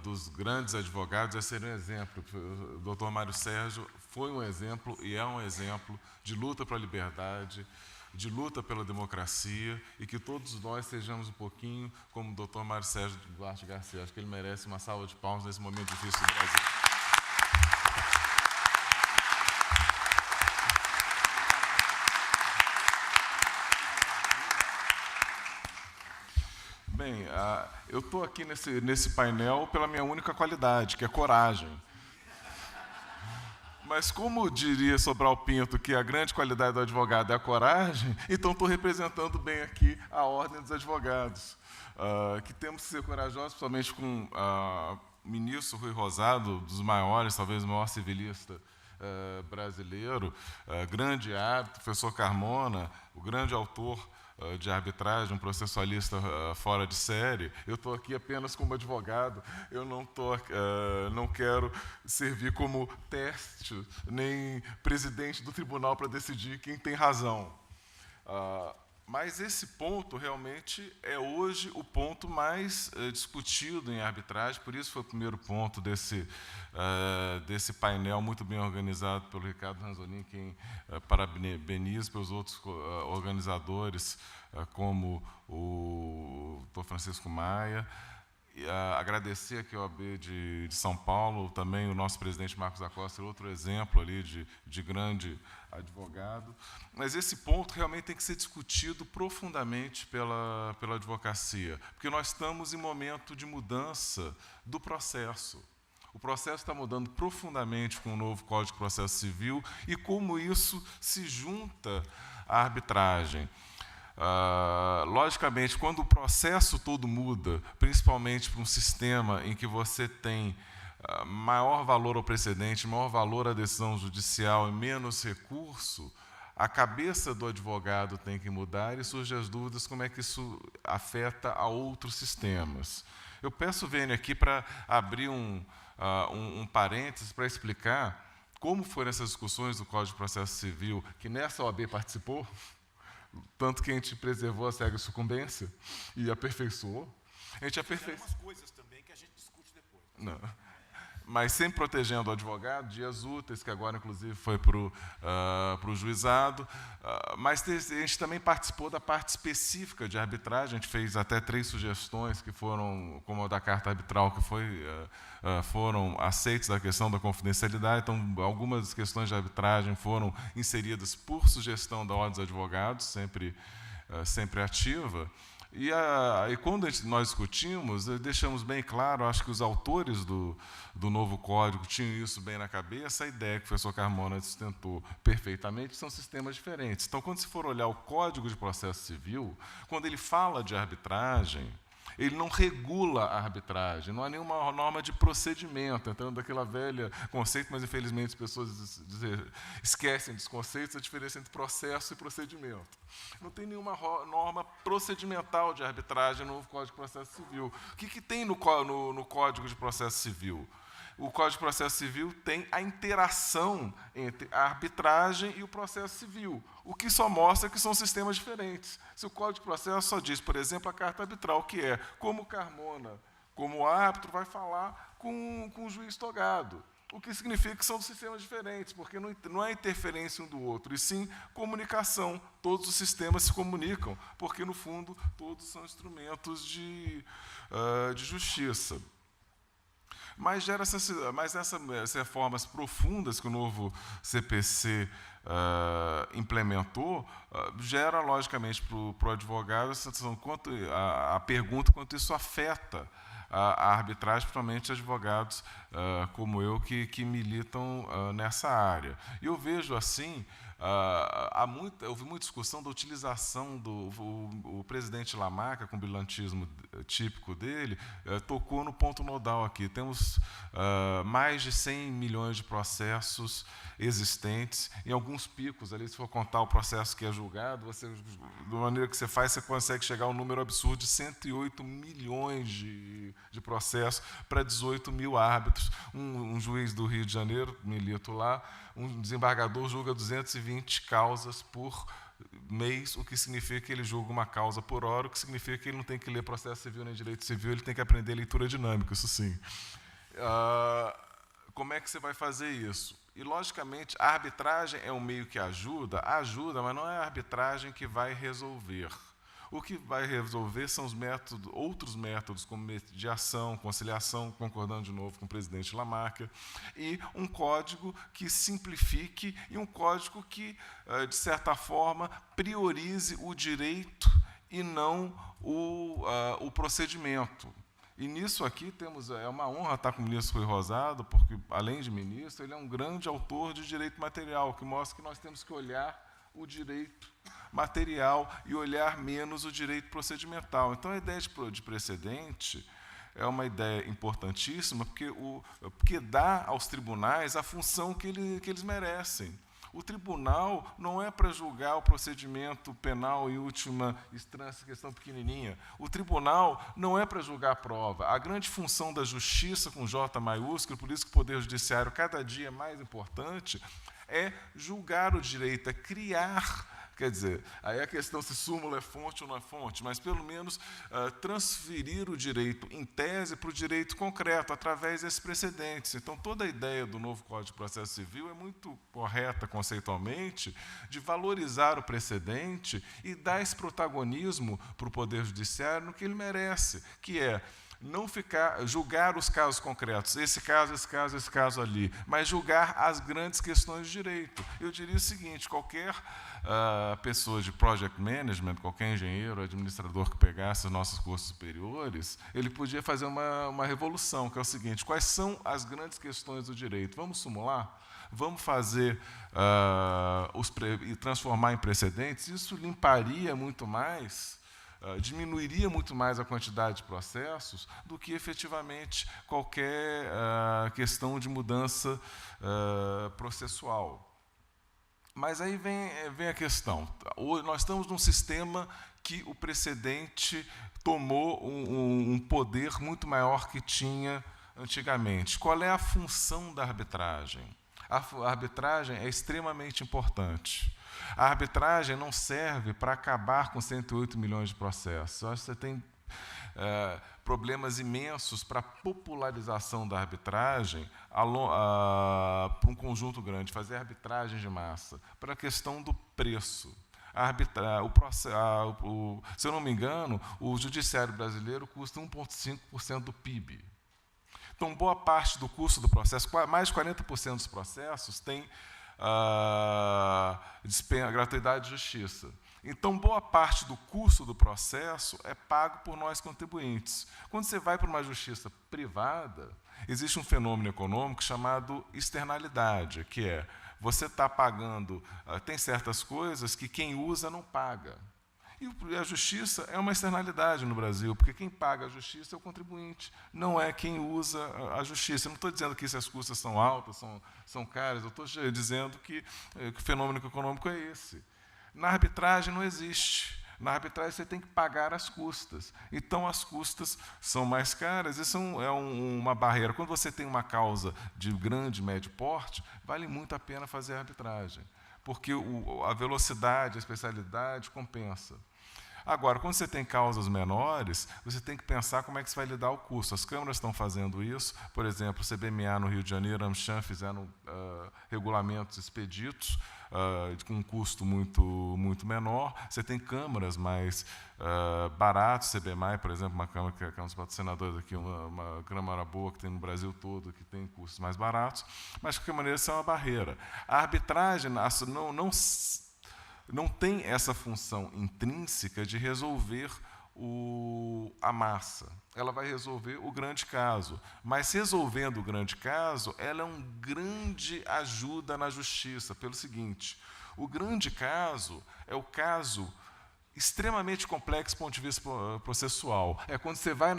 dos grandes advogados é ser um exemplo. O Dr. Mário Sérgio foi um exemplo e é um exemplo de luta para a liberdade, de luta pela democracia, e que todos nós sejamos um pouquinho como o Dr. Mário Sérgio Duarte Garcia. Acho que ele merece uma salva de palmas nesse momento difícil do Brasil. Bem, eu estou aqui nesse painel pela minha única qualidade, que é coragem. Mas como diria Sobral Pinto que a grande qualidade do advogado é a coragem, então estou representando bem aqui a Ordem dos Advogados, que temos que ser corajosos, principalmente com o ministro Rui Rosado, dos maiores, talvez o maior civilista brasileiro, grande árbitro, professor Carmona, o grande autor de arbitragem, um processualista fora de série. Eu estou aqui apenas como advogado, eu não quero servir como teste, nem presidente do tribunal para decidir quem tem razão. Mas esse ponto realmente é hoje o ponto mais discutido em arbitragem, por isso foi o primeiro ponto desse painel muito bem organizado pelo Ricardo Ranzolin, quem parabenizo pelos outros organizadores, como o Dr. Francisco Maia. Agradecer aqui ao OAB de São Paulo, também o nosso presidente Marcos Acosta, outro exemplo ali de grande advogado. Mas esse ponto realmente tem que ser discutido profundamente pela advocacia, porque nós estamos em momento de mudança do processo. O processo está mudando profundamente com o novo Código de Processo Civil e como isso se junta à arbitragem. Logicamente, quando o processo todo muda, principalmente para um sistema em que você tem maior valor ao precedente, maior valor à decisão judicial e menos recurso, a cabeça do advogado tem que mudar e surgem as dúvidas como é que isso afeta a outros sistemas. Eu peço, Vênia, aqui para abrir um parênteses para explicar como foram essas discussões do Código de Processo Civil, que nessa OAB participou, tanto que a gente preservou a regra de sucumbência e aperfeiçoou. A gente aperfeiçoou. Tem algumas coisas também que a gente discute depois. Não. Mas sempre protegendo o advogado, dias úteis, que agora, inclusive, foi para o juizado. Mas a gente também participou da parte específica de arbitragem. A gente fez até 3 sugestões que foram, como a da carta arbitral, que foram aceitas da questão da confidencialidade. Então, algumas questões de arbitragem foram inseridas por sugestão da Ordem dos Advogados, sempre ativa. E quando nós discutimos, deixamos bem claro, acho que os autores do novo código tinham isso bem na cabeça, a ideia que o professor Carmona sustentou perfeitamente, são sistemas diferentes. Então, quando se for olhar o Código de Processo Civil, quando ele fala de arbitragem, ele não regula a arbitragem, não há nenhuma norma de procedimento, entrando daquela velha conceito, mas infelizmente as pessoas esquecem dos conceitos, a diferença entre processo e procedimento. Não tem nenhuma norma procedimental de arbitragem no Código de Processo Civil. O que tem no Código de Processo Civil? O Código de Processo Civil tem a interação entre a arbitragem e o processo civil, o que só mostra que são sistemas diferentes. Se o Código de Processo só diz, por exemplo, a carta arbitral, que é como Carmona, como árbitro, vai falar com o juiz togado, O que significa que são sistemas diferentes, porque não é interferência um do outro, e sim comunicação. Todos os sistemas se comunicam, porque, no fundo, todos são instrumentos de justiça. Mas essas reformas profundas que o novo CPC implementou, gera, logicamente, para o advogado a pergunta quanto isso afeta a arbitragem, principalmente advogados como eu, que militam nessa área. E eu vejo assim, houve muita discussão da utilização o presidente Lamarca, com o brilhantismo típico dele, tocou no ponto nodal aqui. Temos mais de 100 milhões de processos existentes, em alguns picos, ali, se for contar o processo que é julgado, da maneira que você faz, você consegue chegar ao número absurdo de 108 milhões de processos para 18 mil árbitros. Um juiz do Rio de Janeiro, milito lá, um desembargador julga 220 causas por mês, o que significa que ele julga uma causa por hora, o que significa que ele não tem que ler processo civil nem direito civil, ele tem que aprender leitura dinâmica, isso sim. Como é que você vai fazer isso? E, logicamente, a arbitragem é um meio que ajuda, mas não é a arbitragem que vai resolver. O que vai resolver são outros métodos, como mediação, conciliação, concordando de novo com o presidente Lamarca, e um código que simplifique e um código que, de certa forma, priorize o direito e não o procedimento. E nisso aqui é uma honra estar com o ministro Rui Rosado, porque, além de ministro, ele é um grande autor de direito material, que mostra que nós temos que olhar o direito material e olhar menos o direito procedimental. Então, a ideia de precedente é uma ideia importantíssima, porque dá aos tribunais a função que eles merecem. O tribunal não é para julgar o procedimento penal em última instância, questão pequenininha. O tribunal não é para julgar a prova. A grande função da justiça, com J maiúsculo, por isso que o Poder Judiciário cada dia é mais importante, é julgar o direito, é criar. Quer dizer, aí a questão se súmula é fonte ou não é fonte, mas pelo menos transferir o direito em tese para o direito concreto, através desses precedentes. Então, toda a ideia do novo Código de Processo Civil é muito correta conceitualmente, de valorizar o precedente e dar esse protagonismo para o Poder Judiciário no que ele merece, que é não julgar os casos concretos, esse caso ali, mas julgar as grandes questões de direito. Eu diria o seguinte: qualquer pessoa de project management, qualquer engenheiro, administrador que pegasse os nossos cursos superiores, ele podia fazer uma revolução, que é o seguinte: quais são as grandes questões do direito? Vamos simular? Vamos fazer e transformar em precedentes? Isso limparia muito mais, diminuiria muito mais a quantidade de processos do que, efetivamente, qualquer questão de mudança processual. Mas aí vem a questão. Nós estamos num sistema que o precedente tomou um poder muito maior que tinha antigamente. Qual é a função da arbitragem? A arbitragem é extremamente importante. A arbitragem não serve para acabar com 108 milhões de processos. Você tem problemas imensos para a popularização da arbitragem para um conjunto grande, fazer arbitragem de massa, para a questão do preço. Se eu não me engano, o judiciário brasileiro custa 1,5% do PIB. Então, boa parte do custo do processo, mais de 40% dos processos, tem gratuidade de justiça. Então, boa parte do custo do processo é pago por nós contribuintes. Quando você vai para uma justiça privada, existe um fenômeno econômico chamado externalidade, que é, você está pagando, tem certas coisas que quem usa não paga. E a justiça é uma externalidade no Brasil, porque quem paga a justiça é o contribuinte, não é quem usa a justiça. Eu não estou dizendo que essas custas são altas, são caras, eu estou dizendo que o fenômeno econômico é esse. Na arbitragem não existe. Na arbitragem você tem que pagar as custas. Então, as custas são mais caras. Isso é uma barreira. Quando você tem uma causa de grande e médio porte, vale muito a pena fazer a arbitragem, porque a velocidade, a especialidade compensa. Agora, quando você tem causas menores, você tem que pensar como é que você vai lidar o custo. As câmaras estão fazendo isso, por exemplo, o CBMA no Rio de Janeiro, a AmCham fizeram regulamentos expeditos, com um custo muito menor. Você tem câmaras mais baratas, CBMA, por exemplo, uma câmara que é um dos patrocinadores aqui, uma câmara boa que tem no Brasil todo, que tem custos mais baratos, mas de qualquer maneira isso é uma barreira. A arbitragem não tem essa função intrínseca de resolver a massa. Ela vai resolver o grande caso. Mas, resolvendo o grande caso, ela é uma grande ajuda na justiça, pelo seguinte: o grande caso é o caso extremamente complexo do ponto de vista processual. É quando você vai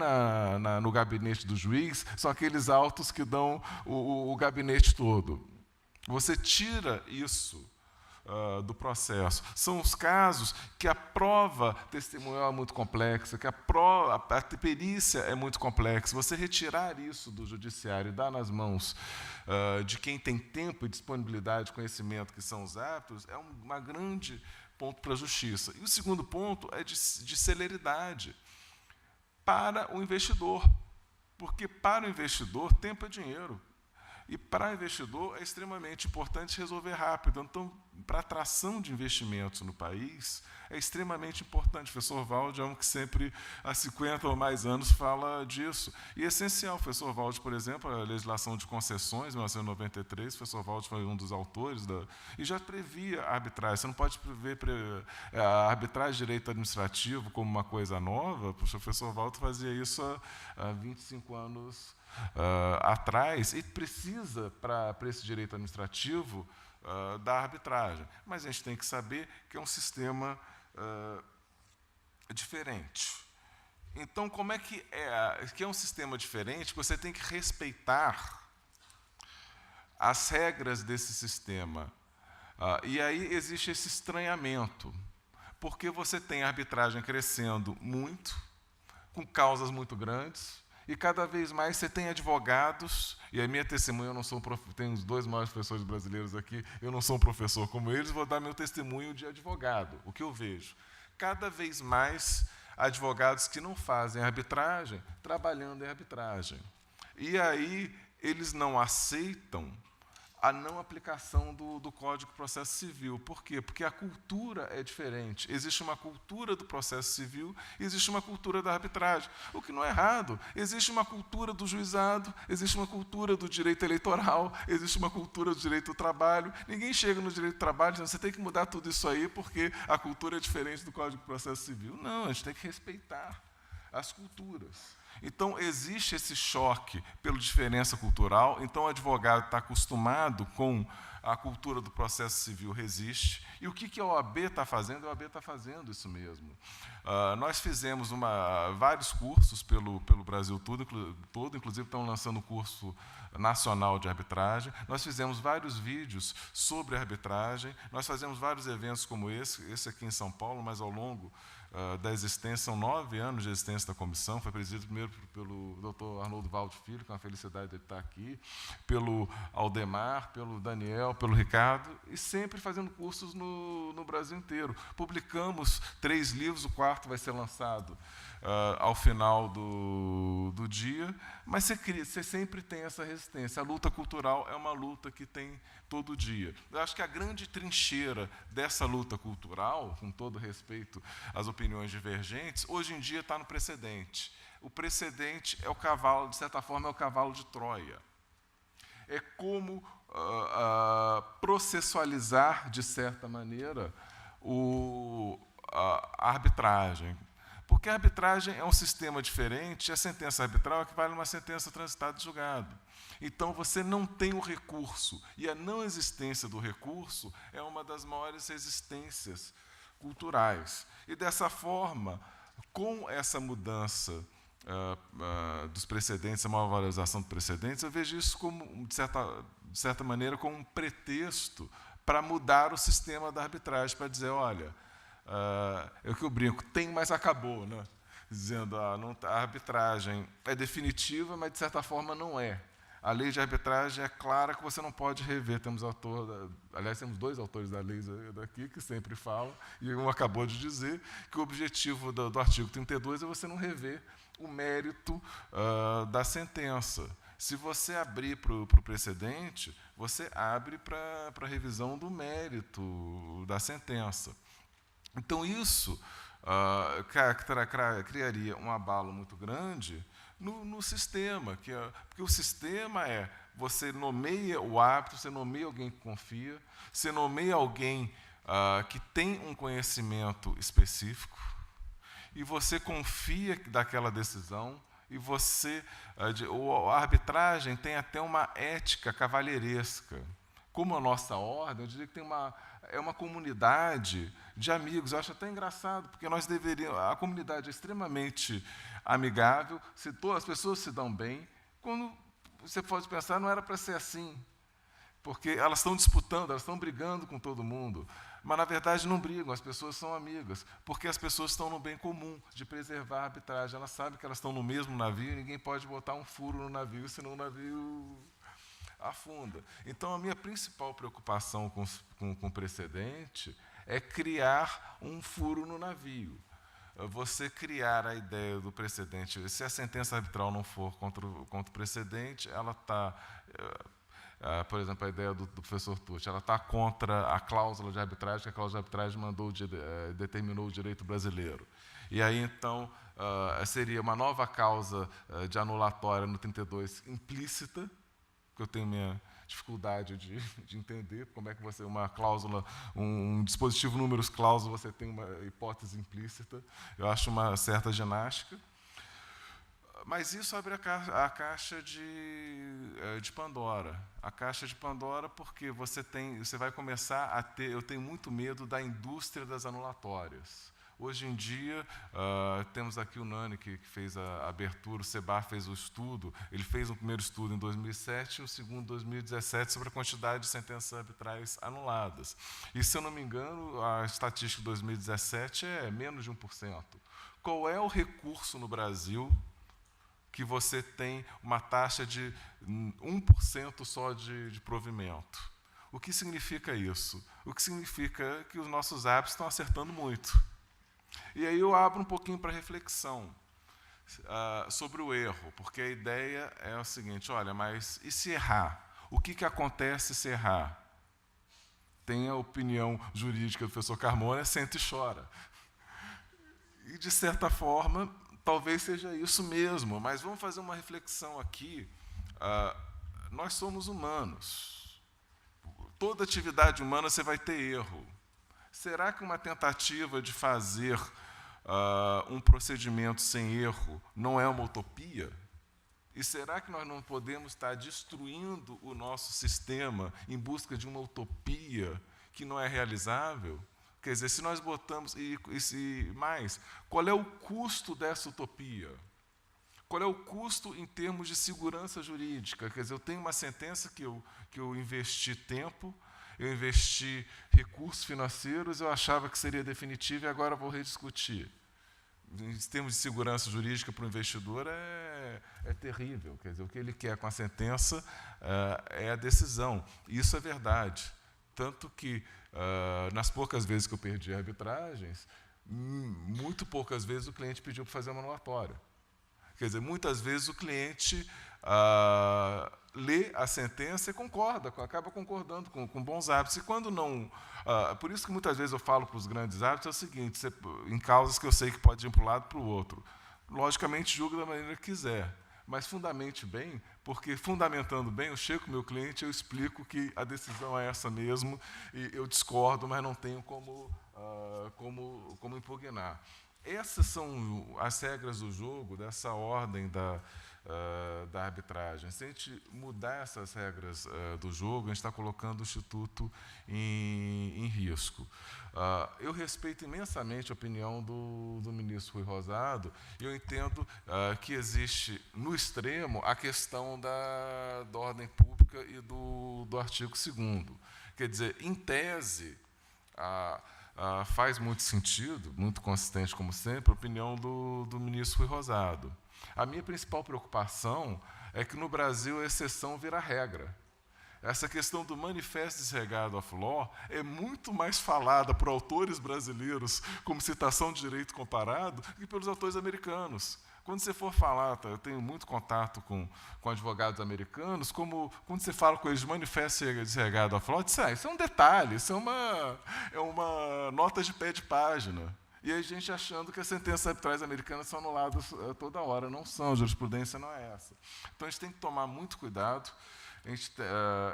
no gabinete do juiz, são aqueles autos que dão o gabinete todo. Você tira isso do processo. São os casos que a prova testemunhal é muito complexa, que a perícia é muito complexa. Você retirar isso do judiciário e dar nas mãos de quem tem tempo e disponibilidade, conhecimento, que são os árbitros, é uma grande ponto para a justiça. E o segundo ponto é de celeridade para o investidor, porque para o investidor tempo é dinheiro. E para o investidor é extremamente importante resolver rápido. Então, para a atração de investimentos no país, é extremamente importante. O professor Walde é um que sempre, há 50 ou mais anos, fala disso. E é essencial. O professor Walde, por exemplo, a legislação de concessões, em 1993, o professor Walde foi um dos autores, e já previa a arbitragem. Você não pode prever a arbitragem de direito administrativo como uma coisa nova. O professor Walde fazia isso há 25 anos atrás, e precisa, para esse direito administrativo, da arbitragem. Mas a gente tem que saber que é um sistema diferente. Então, como é que é um sistema diferente? Você tem que respeitar as regras desse sistema. E aí existe esse estranhamento, porque você tem a arbitragem crescendo muito, com causas muito grandes, e cada vez mais você tem advogados, e a minha testemunha, eu não sou tenho os 2 maiores professores brasileiros aqui, eu não sou um professor como eles, vou dar meu testemunho de advogado. O que eu vejo? Cada vez mais advogados que não fazem arbitragem, trabalhando em arbitragem. E aí eles não aceitam a não aplicação do Código de Processo Civil. Por quê? Porque a cultura é diferente. Existe uma cultura do processo civil e existe uma cultura da arbitragem. O que não é errado. Existe uma cultura do juizado, existe uma cultura do direito eleitoral, existe uma cultura do direito do trabalho. Ninguém chega no direito do trabalho dizendo você tem que mudar tudo isso aí porque a cultura é diferente do Código de Processo Civil. Não, a gente tem que respeitar as culturas. Então, existe esse choque pela diferença cultural. Então, o advogado está acostumado com a cultura do processo civil, resiste. E o que a OAB está fazendo? A OAB está fazendo isso mesmo. Nós fizemos vários cursos pelo Brasil todo, inclusive estão lançando um curso nacional de arbitragem. Nós fizemos vários vídeos sobre arbitragem. Nós fazemos vários eventos como esse aqui em São Paulo, mas ao longo da existência, são 9 anos de existência da comissão, foi presidido primeiro pelo Dr. Arnoldo Valde Filho, com a felicidade de ele estar aqui, pelo Aldemar, pelo Daniel, pelo Ricardo, e sempre fazendo cursos no Brasil inteiro. Publicamos 3 livros, o 4º vai ser lançado ao final do dia, mas você sempre tem essa resistência. A luta cultural é uma luta que tem todo dia. Eu acho que a grande trincheira dessa luta cultural, com todo respeito às opiniões divergentes, hoje em dia está no precedente. O precedente é o cavalo, de certa forma, é o cavalo de Troia. É como processualizar, de certa maneira, a arbitragem. Porque a arbitragem é um sistema diferente, e a sentença arbitral equivale a uma sentença transitada e julgada. Então, você não tem o recurso, e a não existência do recurso é uma das maiores resistências culturais. E, dessa forma, com essa mudança dos precedentes, a maior valorização dos precedentes, eu vejo isso, como, de certa maneira, como um pretexto para mudar o sistema da arbitragem, para dizer, olha, é o que eu brinco, tem, mas acabou, né? Dizendo a arbitragem é definitiva, mas de certa forma não é. A lei de arbitragem é clara que você não pode rever. Temos aliás, temos 2 autores da lei daqui que sempre falam, e um acabou de dizer que o objetivo do artigo 32 é você não rever o mérito da sentença. Se você abrir para o precedente, você abre para a revisão do mérito da sentença. Então, isso criaria um abalo muito grande no sistema, porque o sistema você nomeia o árbitro, você nomeia alguém que confia, você nomeia alguém que tem um conhecimento específico, e você confia daquela decisão, e a arbitragem tem até uma ética cavalheiresca. Como a nossa ordem, eu diria que é uma comunidade de amigos. Eu acho até engraçado, porque a comunidade é extremamente amigável, as pessoas se dão bem. Quando você pode pensar, não era para ser assim, porque elas estão disputando, elas estão brigando com todo mundo. Mas, na verdade, não brigam, as pessoas são amigas, porque as pessoas estão no bem comum de preservar a arbitragem. Elas sabem que elas estão no mesmo navio e ninguém pode botar um furo no navio, senão o navio afunda. Então, a minha principal preocupação com o precedente é criar um furo no navio. Você criar a ideia do precedente. Se a sentença arbitral não for contra o precedente, ela está... por exemplo, a ideia do professor Tucci, ela está contra a cláusula de arbitragem, que a cláusula de arbitragem determinou o direito brasileiro. E aí, então, seria uma nova causa de anulatória no 32 implícita, que eu tenho minha dificuldade de entender como é que você, uma cláusula, um dispositivo números cláusula, você tem uma hipótese implícita. Eu acho uma certa ginástica. Mas isso abre a caixa de Pandora. A caixa de Pandora porque você vai começar a ter... Eu tenho muito medo da indústria das anulatórias. Hoje em dia, temos aqui o Nani, que fez a abertura, o Sebar fez o estudo, ele fez um primeiro estudo em 2007 e o segundo em 2017 sobre a quantidade de sentenças arbitrais anuladas. E, se eu não me engano, a estatística de 2017 é menos de 1%. Qual é o recurso no Brasil que você tem uma taxa de 1% só de provimento? O que significa isso? O que significa que os nossos hábitos estão acertando muito. E aí eu abro um pouquinho para reflexão sobre o erro, porque a ideia é o seguinte, olha, mas e se errar? O que acontece se errar? Tem a opinião jurídica do professor Carmona, senta e chora. E, de certa forma, talvez seja isso mesmo, mas vamos fazer uma reflexão aqui. Nós somos humanos. Toda atividade humana você vai ter erro. Será que uma tentativa de fazer um procedimento sem erro não é uma utopia? E será que nós não podemos estar destruindo o nosso sistema em busca de uma utopia que não é realizável? Quer dizer, se nós botamos... qual é o custo dessa utopia? Qual é o custo em termos de segurança jurídica? Quer dizer, eu tenho uma sentença que eu investi tempo, eu investi recursos financeiros, eu achava que seria definitiva e agora vou rediscutir. Em termos de segurança jurídica para o investidor é terrível. Quer dizer, o que ele quer com a sentença é a decisão. Isso é verdade. Tanto que, nas poucas vezes que eu perdi arbitragens, muito poucas vezes o cliente pediu para fazer uma anulatória. Quer dizer, muitas vezes o cliente lê a sentença e concorda, acaba concordando com bons hábitos. E quando não... por isso que muitas vezes eu falo para os grandes hábitos, é o seguinte, em causas que eu sei que pode ir para um lado para o outro. Logicamente, julgo da maneira que quiser, mas fundamente bem, porque fundamentando bem, eu chego com o meu cliente, eu explico que a decisão é essa mesmo, e eu discordo, mas não tenho como impugnar. Essas são as regras do jogo, dessa ordem da arbitragem. Se a gente mudar essas regras do jogo, a gente está colocando o Instituto em risco. Eu respeito imensamente a opinião do ministro Rui Rosado, e eu entendo que existe, no extremo, a questão da ordem pública e do artigo 2º. Quer dizer, em tese, faz muito sentido, muito consistente, como sempre, a opinião do ministro Rui Rosado. A minha principal preocupação é que no Brasil a exceção vira regra. Essa questão do Manifest Disregard of Law é muito mais falada por autores brasileiros como citação de direito comparado que pelos autores americanos. Quando você for falar, eu tenho muito contato com advogados americanos, como quando você fala com eles de Manifest Disregard of Law, isso é um detalhe, isso é uma nota de pé de página. E a gente achando que as sentenças arbitrais americanas são anuladas toda hora. Não são, a jurisprudência não é essa. Então, a gente tem que tomar muito cuidado, a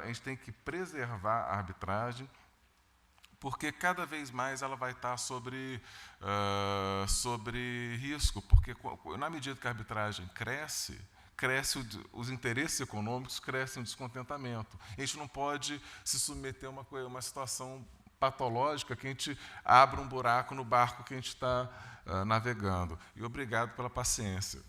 gente tem que preservar a arbitragem, porque cada vez mais ela vai estar sobre risco, porque na medida que a arbitragem cresce os interesses econômicos, cresce o descontentamento. A gente não pode se submeter a uma situação patológica que a gente abra um buraco no barco que a gente está navegando. E obrigado pela paciência.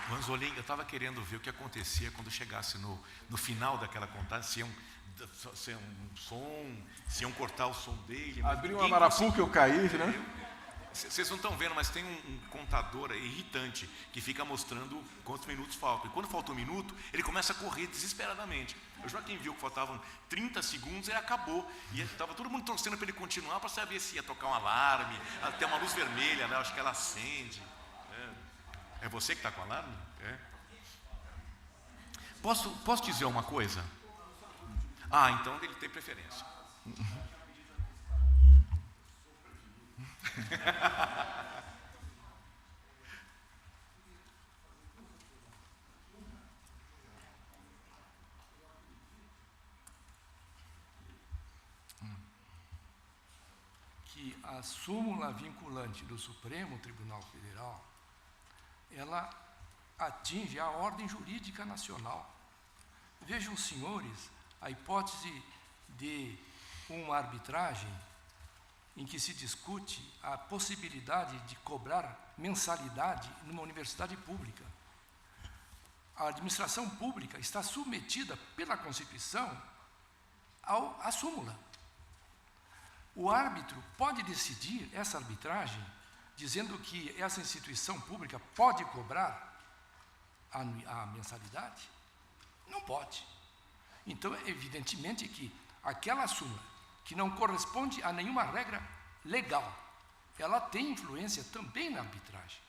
Ranzolin, eu estava querendo ver o que acontecia quando chegasse no final daquela contagem, se iam cortar o som dele. Abriu uma marapuca e eu caí, né? Vocês não estão vendo, mas tem um contador irritante que fica mostrando quantos minutos faltam. E quando falta um minuto, ele começa a correr desesperadamente. O Joaquim viu que faltavam 30 segundos e acabou. E estava todo mundo torcendo para ele continuar para saber se ia tocar um alarme, até uma luz vermelha, né? Acho que ela acende. É você que está com o alarme? É. Posso dizer uma coisa? Então ele tem preferência. Que a súmula vinculante do Supremo Tribunal Federal, ela atinge a ordem jurídica nacional. Vejam, senhores, a hipótese de uma arbitragem em que se discute a possibilidade de cobrar mensalidade numa universidade pública. A administração pública está submetida pela Constituição à súmula. O árbitro pode decidir essa arbitragem, dizendo que essa instituição pública pode cobrar a mensalidade? Não pode. Então, evidentemente que aquela súmula que não corresponde a nenhuma regra legal, ela tem influência também na arbitragem.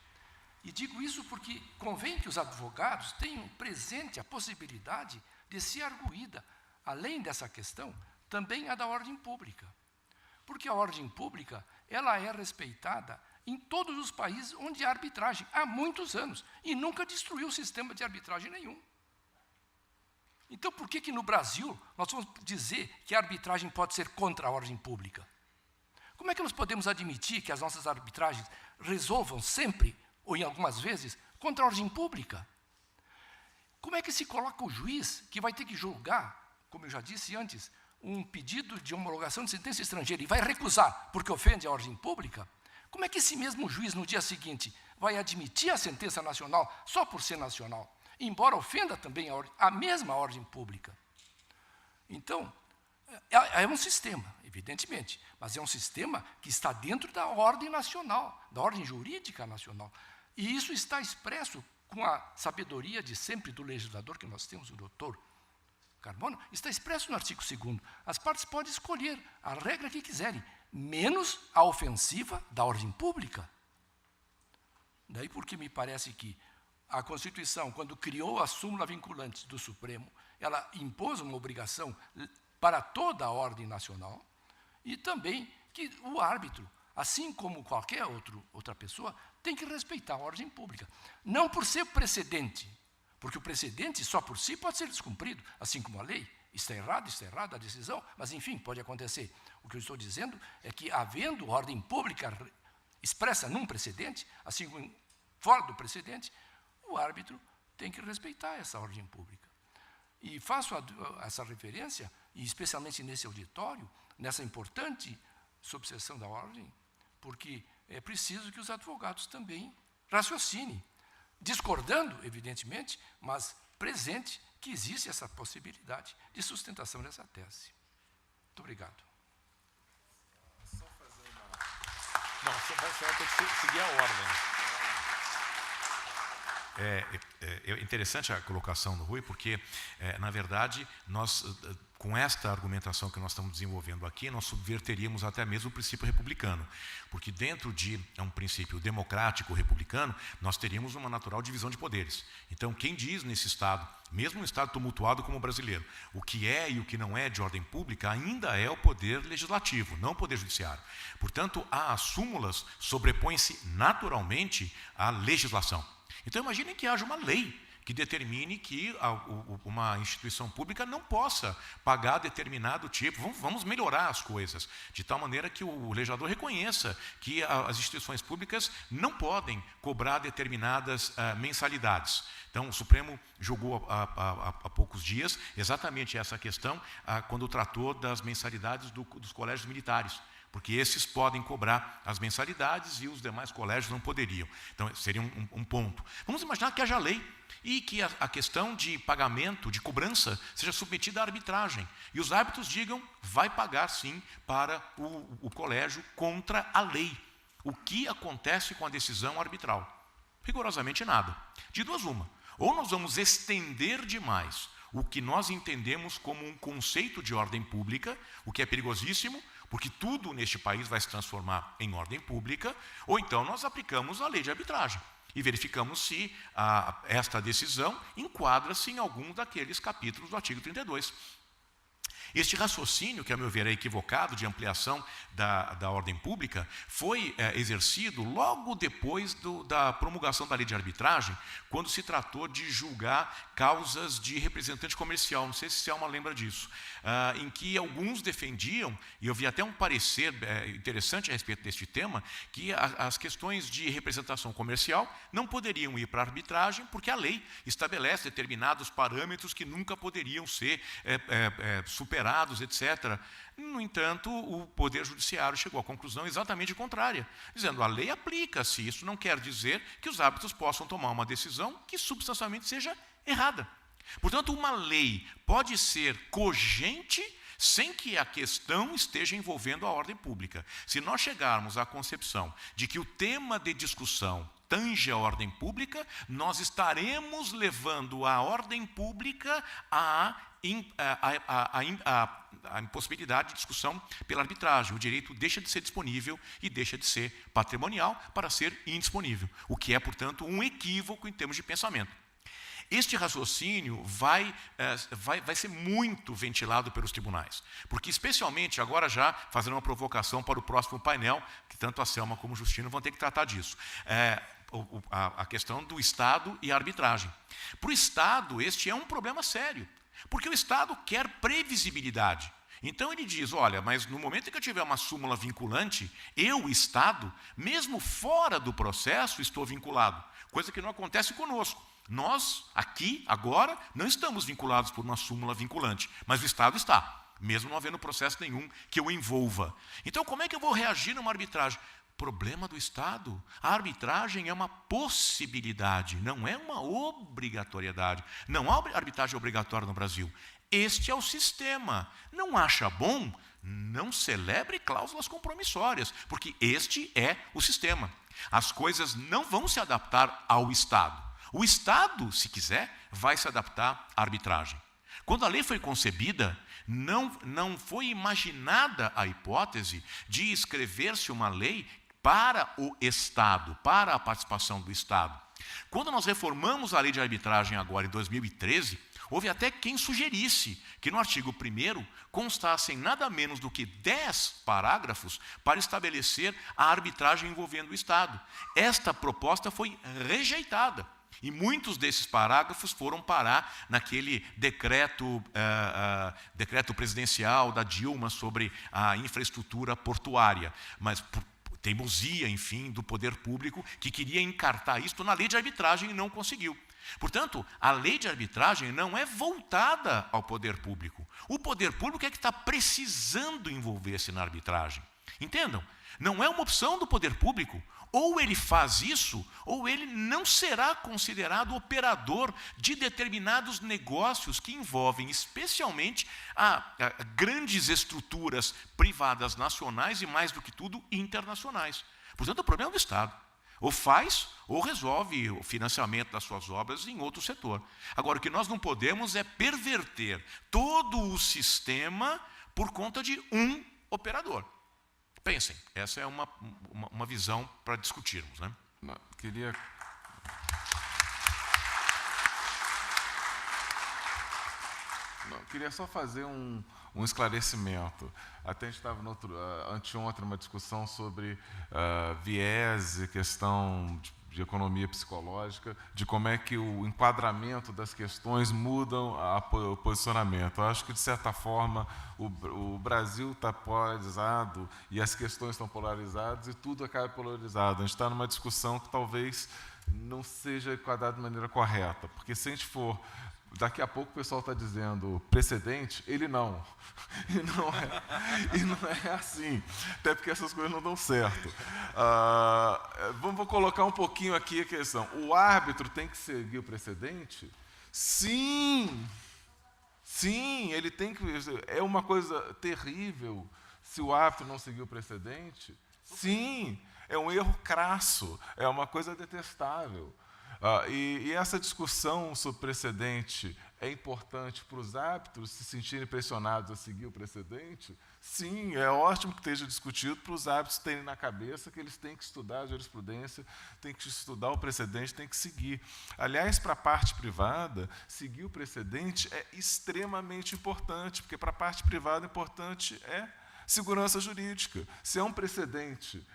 E digo isso porque convém que os advogados tenham presente a possibilidade de ser arguída, além dessa questão, também a da ordem pública. Porque a ordem pública, ela é respeitada em todos os países onde há arbitragem, há muitos anos, e nunca destruiu o sistema de arbitragem nenhum. Então, por que no Brasil nós vamos dizer que a arbitragem pode ser contra a ordem pública? Como é que nós podemos admitir que as nossas arbitragens resolvam sempre, ou em algumas vezes, contra a ordem pública? Como é que se coloca o juiz que vai ter que julgar, como eu já disse antes, um pedido de homologação de sentença estrangeira e vai recusar porque ofende a ordem pública? Como é que esse mesmo juiz, no dia seguinte, vai admitir a sentença nacional só por ser nacional, embora ofenda também a mesma ordem pública? Então, é um sistema, evidentemente, mas é um sistema que está dentro da ordem nacional, da ordem jurídica nacional. E isso está expresso com a sabedoria de sempre do legislador que nós temos, o doutor Carmona, está expresso no artigo 2º. As partes podem escolher a regra que quiserem, menos a ofensiva da ordem pública. Daí porque me parece que a Constituição, quando criou a súmula vinculante do Supremo, ela impôs uma obrigação para toda a ordem nacional e também que o árbitro, assim como qualquer outra pessoa, tem que respeitar a ordem pública. Não por ser precedente, porque o precedente só por si pode ser descumprido, assim como a lei. Está errado a decisão, mas enfim, pode acontecer. O que eu estou dizendo é que, havendo ordem pública expressa num precedente, assim como fora do precedente, o árbitro tem que respeitar essa ordem pública. E faço essa referência, e especialmente nesse auditório, nessa importante subseção da ordem, porque é preciso que os advogados também raciocinem, discordando, evidentemente, mas presente que existe essa possibilidade de sustentação dessa tese. Muito obrigado. Não, vai ser hora de seguir a ordem. É interessante a colocação do Rui, porque, na verdade, nós, com esta argumentação que nós estamos desenvolvendo aqui, nós subverteríamos até mesmo o princípio republicano. Porque dentro de um princípio democrático republicano, nós teríamos uma natural divisão de poderes. Então, quem diz nesse Estado, mesmo um Estado tumultuado como o brasileiro, o que é e o que não é de ordem pública, ainda é o poder legislativo, não o poder judiciário. Portanto, as súmulas sobrepõem-se naturalmente à legislação. Então, imaginem que haja uma lei que determine que uma instituição pública não possa pagar determinado tipo. Vamos melhorar as coisas, de tal maneira que o legislador reconheça que as instituições públicas não podem cobrar determinadas mensalidades. Então, o Supremo julgou há poucos dias exatamente essa questão quando tratou das mensalidades dos colégios militares. Porque esses podem cobrar as mensalidades e os demais colégios não poderiam. Então, seria um ponto. Vamos imaginar que haja lei e que a questão de pagamento, de cobrança, seja submetida à arbitragem. E os árbitros digam, vai pagar sim para o colégio contra a lei. O que acontece com a decisão arbitral? Rigorosamente nada. De duas uma. Ou nós vamos estender demais o que nós entendemos como um conceito de ordem pública, o que é perigosíssimo, porque tudo neste país vai se transformar em ordem pública, ou então nós aplicamos a lei de arbitragem e verificamos se esta decisão enquadra-se em algum daqueles capítulos do artigo 32. Este raciocínio, que a meu ver é equivocado, de ampliação da ordem pública, foi exercido logo depois da promulgação da lei de arbitragem, quando se tratou de julgar causas de representante comercial. Não sei se Selma lembra disso. Em que alguns defendiam, e eu vi até um parecer interessante a respeito deste tema, que as questões de representação comercial não poderiam ir para a arbitragem, porque a lei estabelece determinados parâmetros que nunca poderiam ser superados, etc. No entanto, o Poder Judiciário chegou à conclusão exatamente contrária, dizendo que a lei aplica-se. Isso não quer dizer que os árbitros possam tomar uma decisão que substancialmente seja errada. Portanto, uma lei pode ser cogente sem que a questão esteja envolvendo a ordem pública. Se nós chegarmos à concepção de que o tema de discussão tange a ordem pública, nós estaremos levando a ordem pública à impossibilidade de discussão pela arbitragem. O direito deixa de ser disponível e deixa de ser patrimonial para ser indisponível, o que é, portanto, um equívoco em termos de pensamento. Este raciocínio vai ser muito ventilado pelos tribunais, porque especialmente, agora já fazendo uma provocação para o próximo painel, que tanto a Selma como o Justino vão ter que tratar disso, a questão do Estado e a arbitragem. Para o Estado, este é um problema sério, porque o Estado quer previsibilidade. Então ele diz, olha, mas no momento em que eu tiver uma súmula vinculante, eu, Estado, mesmo fora do processo, estou vinculado, coisa que não acontece conosco. Nós, aqui, agora, não estamos vinculados por uma súmula vinculante, mas o Estado está, mesmo não havendo processo nenhum que o envolva. Então, como é que eu vou reagir numa arbitragem? Problema do Estado. A arbitragem é uma possibilidade, não é uma obrigatoriedade. Não há arbitragem obrigatória no Brasil. Este é o sistema. Não acha bom? Não celebre cláusulas compromissórias, porque este é o sistema. As coisas não vão se adaptar ao Estado. O Estado, se quiser, vai se adaptar à arbitragem. Quando a lei foi concebida, não foi imaginada a hipótese de escrever-se uma lei para o Estado, para a participação do Estado. Quando nós reformamos a lei de arbitragem agora em 2013, houve até quem sugerisse que no artigo 1º constassem nada menos do que 10 parágrafos para estabelecer a arbitragem envolvendo o Estado. Esta proposta foi rejeitada. E muitos desses parágrafos foram parar naquele decreto presidencial da Dilma sobre a infraestrutura portuária, mas por teimosia, enfim, do poder público, que queria encartar isto na lei de arbitragem e não conseguiu. Portanto, a lei de arbitragem não é voltada ao poder público. O poder público é que está precisando envolver-se na arbitragem. Entendam? Não é uma opção do poder público. Ou ele faz isso, ou ele não será considerado operador de determinados negócios que envolvem especialmente grandes estruturas privadas nacionais e, mais do que tudo, internacionais. Portanto, o problema é do Estado. Ou faz, ou resolve o financiamento das suas obras em outro setor. Agora, o que nós não podemos é perverter todo o sistema por conta de um operador. Pensem, essa é uma visão para discutirmos, né? Queria só fazer um esclarecimento. Até a gente estava anteontem numa discussão sobre viés e questão de economia psicológica, de como é que o enquadramento das questões mudam o posicionamento. Eu acho que, de certa forma, o Brasil está polarizado e as questões estão polarizadas e tudo acaba polarizado. A gente está numa discussão que talvez não seja enquadrada de maneira correta, porque se a gente for... Daqui a pouco o pessoal está dizendo precedente, ele não. E não é assim. Até porque essas coisas não dão certo. Vamos colocar um pouquinho aqui a questão. O árbitro tem que seguir o precedente? Sim! Sim, ele tem que... É uma coisa terrível se o árbitro não seguir o precedente? Sim! É um erro crasso, é uma coisa detestável. E essa discussão sobre precedente é importante para os árbitros se sentirem pressionados a seguir o precedente? Sim, é ótimo que esteja discutido para os árbitros terem na cabeça que eles têm que estudar a jurisprudência, têm que estudar o precedente, têm que seguir. Aliás, para a parte privada, seguir o precedente é extremamente importante, porque para a parte privada importante é segurança jurídica. Se é um precedente...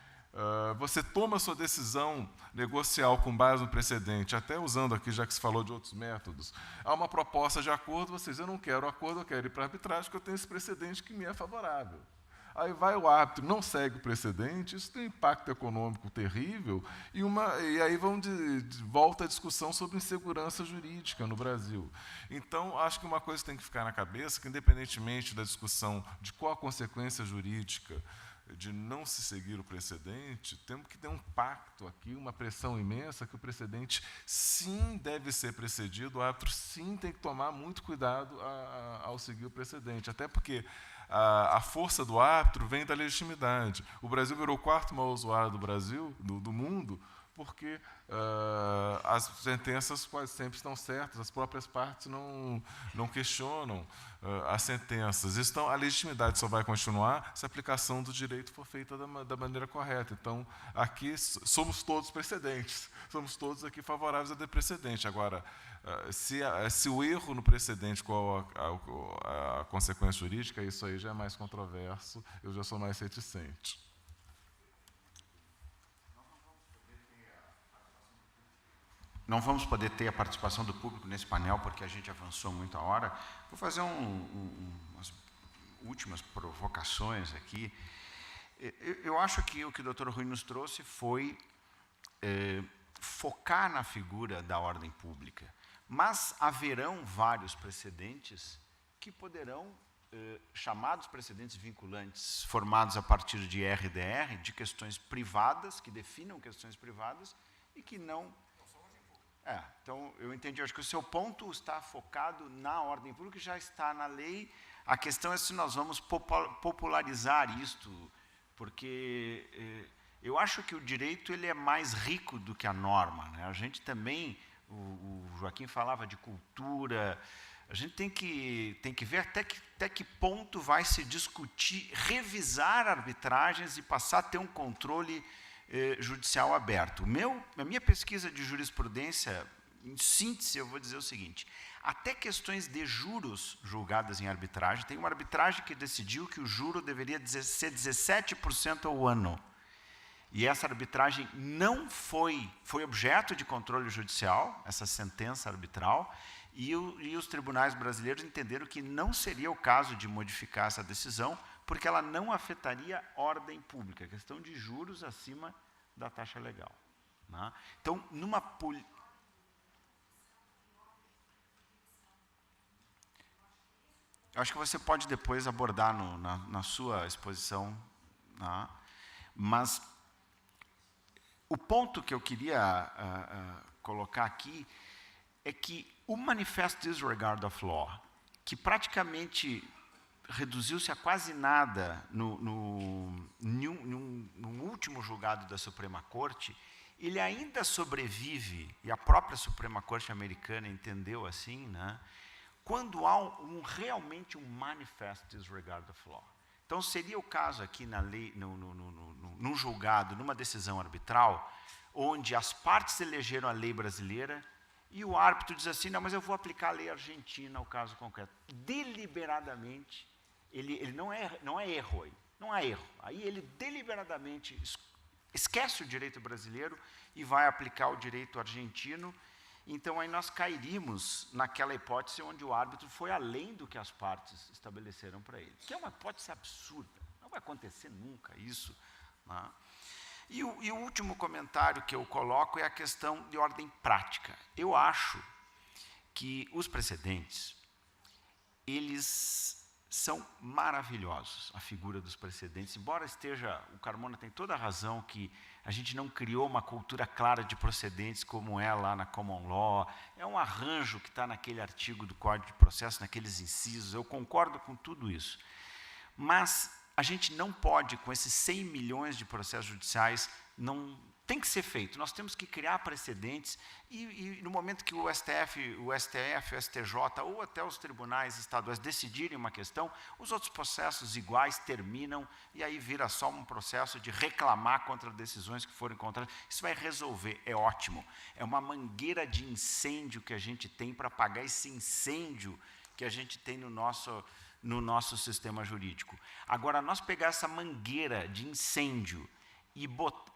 você toma a sua decisão negocial com base no precedente, até usando aqui, já que se falou de outros métodos, há uma proposta de acordo, você diz, eu não quero acordo, eu quero ir para a arbitragem, porque eu tenho esse precedente que me é favorável. Aí vai o árbitro, não segue o precedente, isso tem um impacto econômico terrível, e aí volta a discussão sobre insegurança jurídica no Brasil. Então, acho que uma coisa tem que ficar na cabeça, que independentemente da discussão de qual a consequência jurídica de não se seguir o precedente, temos que ter um pacto aqui, uma pressão imensa, que o precedente sim deve ser precedido, o árbitro sim tem que tomar muito cuidado ao seguir o precedente, até porque a força do árbitro vem da legitimidade. O Brasil virou o quarto maior usuário do mundo, porque as sentenças quase sempre estão certas, as próprias partes não questionam as sentenças. Então, a legitimidade só vai continuar se a aplicação do direito for feita da maneira correta. Então, aqui somos todos precedentes, somos todos aqui favoráveis a ter precedente. Agora, se o erro no precedente, qual a consequência jurídica, isso aí já é mais controverso, eu já sou mais reticente. Não vamos poder ter a participação do público nesse painel, porque a gente avançou muito a hora. Vou fazer umas últimas provocações aqui. Eu acho que o que o Dr. Rui nos trouxe foi focar na figura da ordem pública. Mas haverão vários precedentes que poderão, chamados precedentes vinculantes, formados a partir de RDR, de questões privadas, que definam questões privadas, e que não... então, eu entendi. Acho que o seu ponto está focado na ordem pública, já está na lei. A questão é se nós vamos popularizar isto, porque eu acho que o direito ele é mais rico do que a norma, né? A gente também, o Joaquim falava de cultura, a gente tem que ver até que ponto vai se discutir, revisar arbitragens e passar a ter um controle judicial aberto. A minha pesquisa de jurisprudência, em síntese, eu vou dizer o seguinte: até questões de juros julgadas em arbitragem, tem uma arbitragem que decidiu que o juro deveria ser 17% ao ano. E essa arbitragem não foi objeto de controle judicial, essa sentença arbitral, e os tribunais brasileiros entenderam que não seria o caso de modificar essa decisão, porque ela não afetaria ordem pública, questão de juros acima da taxa legal, né? Então, eu acho que você pode depois abordar na sua exposição, né? Mas o ponto que eu queria colocar aqui é que o Manifest Disregard of Law, que praticamente reduziu-se a quase nada no último julgado da Suprema Corte, ele ainda sobrevive, e a própria Suprema Corte americana entendeu assim, né, quando há realmente um manifest disregard of law. Então, seria o caso aqui na lei, num julgado, numa decisão arbitral, onde as partes elegeram a lei brasileira e o árbitro diz assim, não, mas eu vou aplicar a lei argentina ao caso concreto. Deliberadamente, ele não é erro aí, não há erro. Aí ele deliberadamente esquece o direito brasileiro e vai aplicar o direito argentino. Então, aí nós cairíamos naquela hipótese onde o árbitro foi além do que as partes estabeleceram para ele, que é uma hipótese absurda, não vai acontecer nunca isso, né? E o último comentário que eu coloco é a questão de ordem prática. Eu acho que os precedentes, eles são maravilhosos, a figura dos precedentes, embora o Carmona tem toda a razão que a gente não criou uma cultura clara de procedentes como é lá na Common Law, é um arranjo que está naquele artigo do Código de Processo, naqueles incisos, eu concordo com tudo isso. Mas a gente não pode, com esses 100 milhões de processos judiciais, tem que ser feito. Nós temos que criar precedentes e no momento que o STF, o STJ ou até os tribunais estaduais decidirem uma questão, os outros processos iguais terminam e aí vira só um processo de reclamar contra decisões que foram encontradas. Isso vai resolver, é ótimo. É uma mangueira de incêndio que a gente tem para apagar esse incêndio que a gente tem no nosso sistema jurídico. Agora, nós pegar essa mangueira de incêndio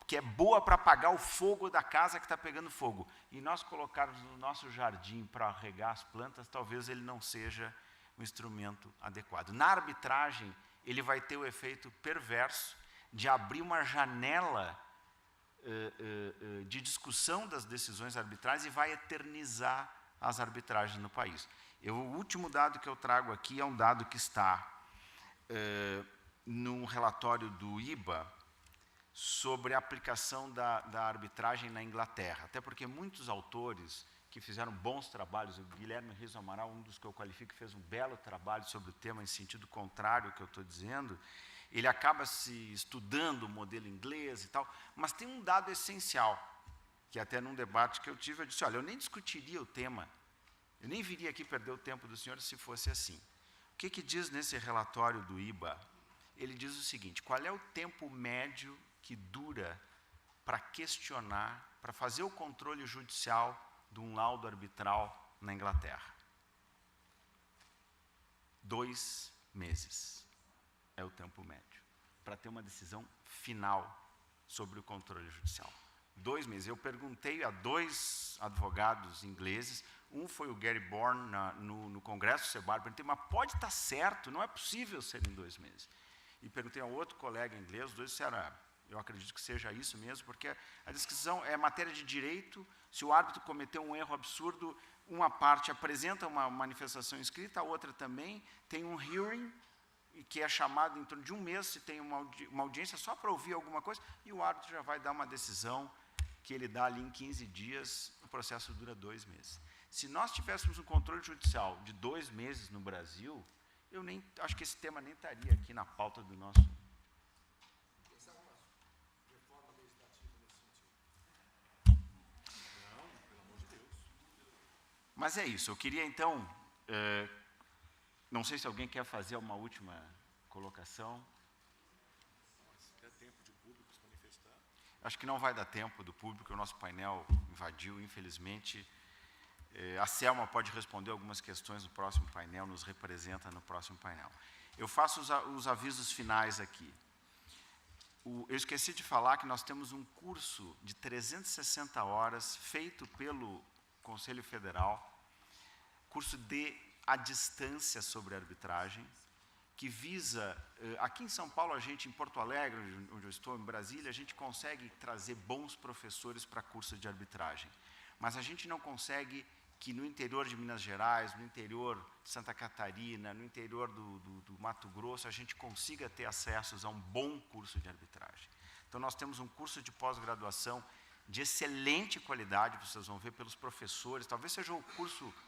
que é boa para apagar o fogo da casa que está pegando fogo, e nós colocarmos no nosso jardim para regar as plantas, talvez ele não seja um instrumento adequado. Na arbitragem, ele vai ter o efeito perverso de abrir uma janela de discussão das decisões arbitrais e vai eternizar as arbitragens no país. O último dado que eu trago aqui é um dado que está num relatório do IBA, sobre a aplicação da arbitragem na Inglaterra. Até porque muitos autores que fizeram bons trabalhos, o Guilherme Riso Amaral, um dos que eu qualifico, fez um belo trabalho sobre o tema em sentido contrário ao que eu estou dizendo, ele acaba se estudando o modelo inglês e tal, mas tem um dado essencial, que até num debate que eu tive, eu disse, olha, eu nem discutiria o tema, eu nem viria aqui perder o tempo dos senhores se fosse assim. O que diz nesse relatório do IBA? Ele diz o seguinte, qual é o tempo médio que dura para questionar, para fazer o controle judicial de um laudo arbitral na Inglaterra? 2 meses é o tempo médio, para ter uma decisão final sobre o controle judicial. 2 meses. Eu perguntei a 2 advogados ingleses, um foi o Gary Bourne no Congresso do CEBAR, perguntei, mas pode estar certo, não é possível ser em 2 meses. E perguntei a outro colega inglês, os dois disseram, eu acredito que seja isso mesmo, porque a decisão é matéria de direito, se o árbitro cometeu um erro absurdo, uma parte apresenta uma manifestação escrita, a outra também, tem um hearing, que é chamado em torno de 1 mês, se tem uma audiência só para ouvir alguma coisa, e o árbitro já vai dar uma decisão que ele dá ali em 15 dias, o processo dura 2 meses. Se nós tivéssemos um controle judicial de 2 meses no Brasil, eu nem acho que esse tema nem estaria aqui na pauta do nosso... Mas é isso, eu queria então, não sei se alguém quer fazer uma última colocação. Se der tempo de público se manifestar. Acho que não vai dar tempo do público, o nosso painel invadiu, infelizmente. A Selma pode responder algumas questões no próximo painel, nos representa no próximo painel. Eu faço os avisos finais aqui. Eu esqueci de falar que nós temos um curso de 360 horas feito pelo Conselho Federal, curso à distância sobre arbitragem, que visa, aqui em São Paulo, em Porto Alegre, onde eu estou, em Brasília, a gente consegue trazer bons professores para curso de arbitragem, mas a gente não consegue que no interior de Minas Gerais, no interior de Santa Catarina, no interior do Mato Grosso, a gente consiga ter acessos a um bom curso de arbitragem. Então, nós temos um curso de pós-graduação de excelente qualidade, vocês vão ver pelos professores, talvez seja o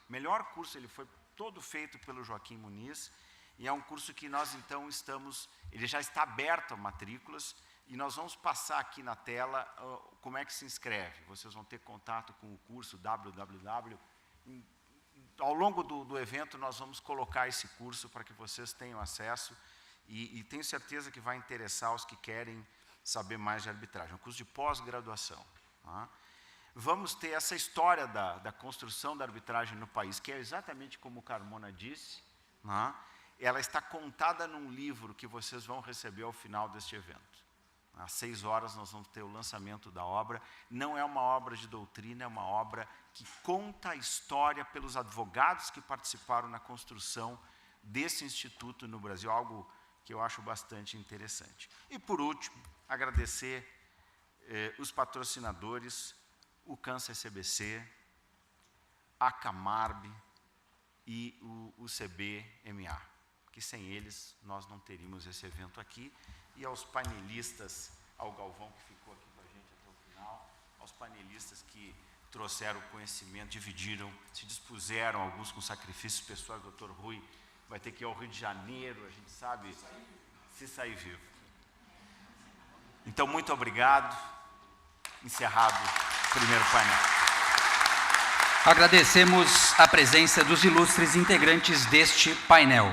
melhor curso, ele foi todo feito pelo Joaquim Muniz, E é um curso que nós, então, ele já está aberto a matrículas, e nós vamos passar aqui na tela como é que se inscreve. Vocês vão ter contato com o curso www. Ao longo do evento, nós vamos colocar esse curso para que vocês tenham acesso, e tenho certeza que vai interessar os que querem saber mais de arbitragem. É um curso de pós-graduação. Tá? Vamos ter essa história da construção da arbitragem no país, que é exatamente como o Carmona disse, tá? Ela está contada num livro que vocês vão receber ao final deste evento. Às 6 horas nós vamos ter o lançamento da obra. Não é uma obra de doutrina, é uma obra que conta a história pelos advogados que participaram na construção desse instituto no Brasil, algo que eu acho bastante interessante. E, por último, agradecer os patrocinadores, o Câncer CBC, a Camarb e o CBMA, que sem eles nós não teríamos esse evento aqui, e aos painelistas, ao Galvão que ficou aqui com a gente até o final, aos painelistas que trouxeram o conhecimento, dividiram, se dispuseram, alguns com sacrifícios pessoais. O Dr. Rui vai ter que ir ao Rio de Janeiro, a gente sabe, se sair vivo. Então, muito obrigado. Encerrado o primeiro painel. Agradecemos a presença dos ilustres integrantes deste painel.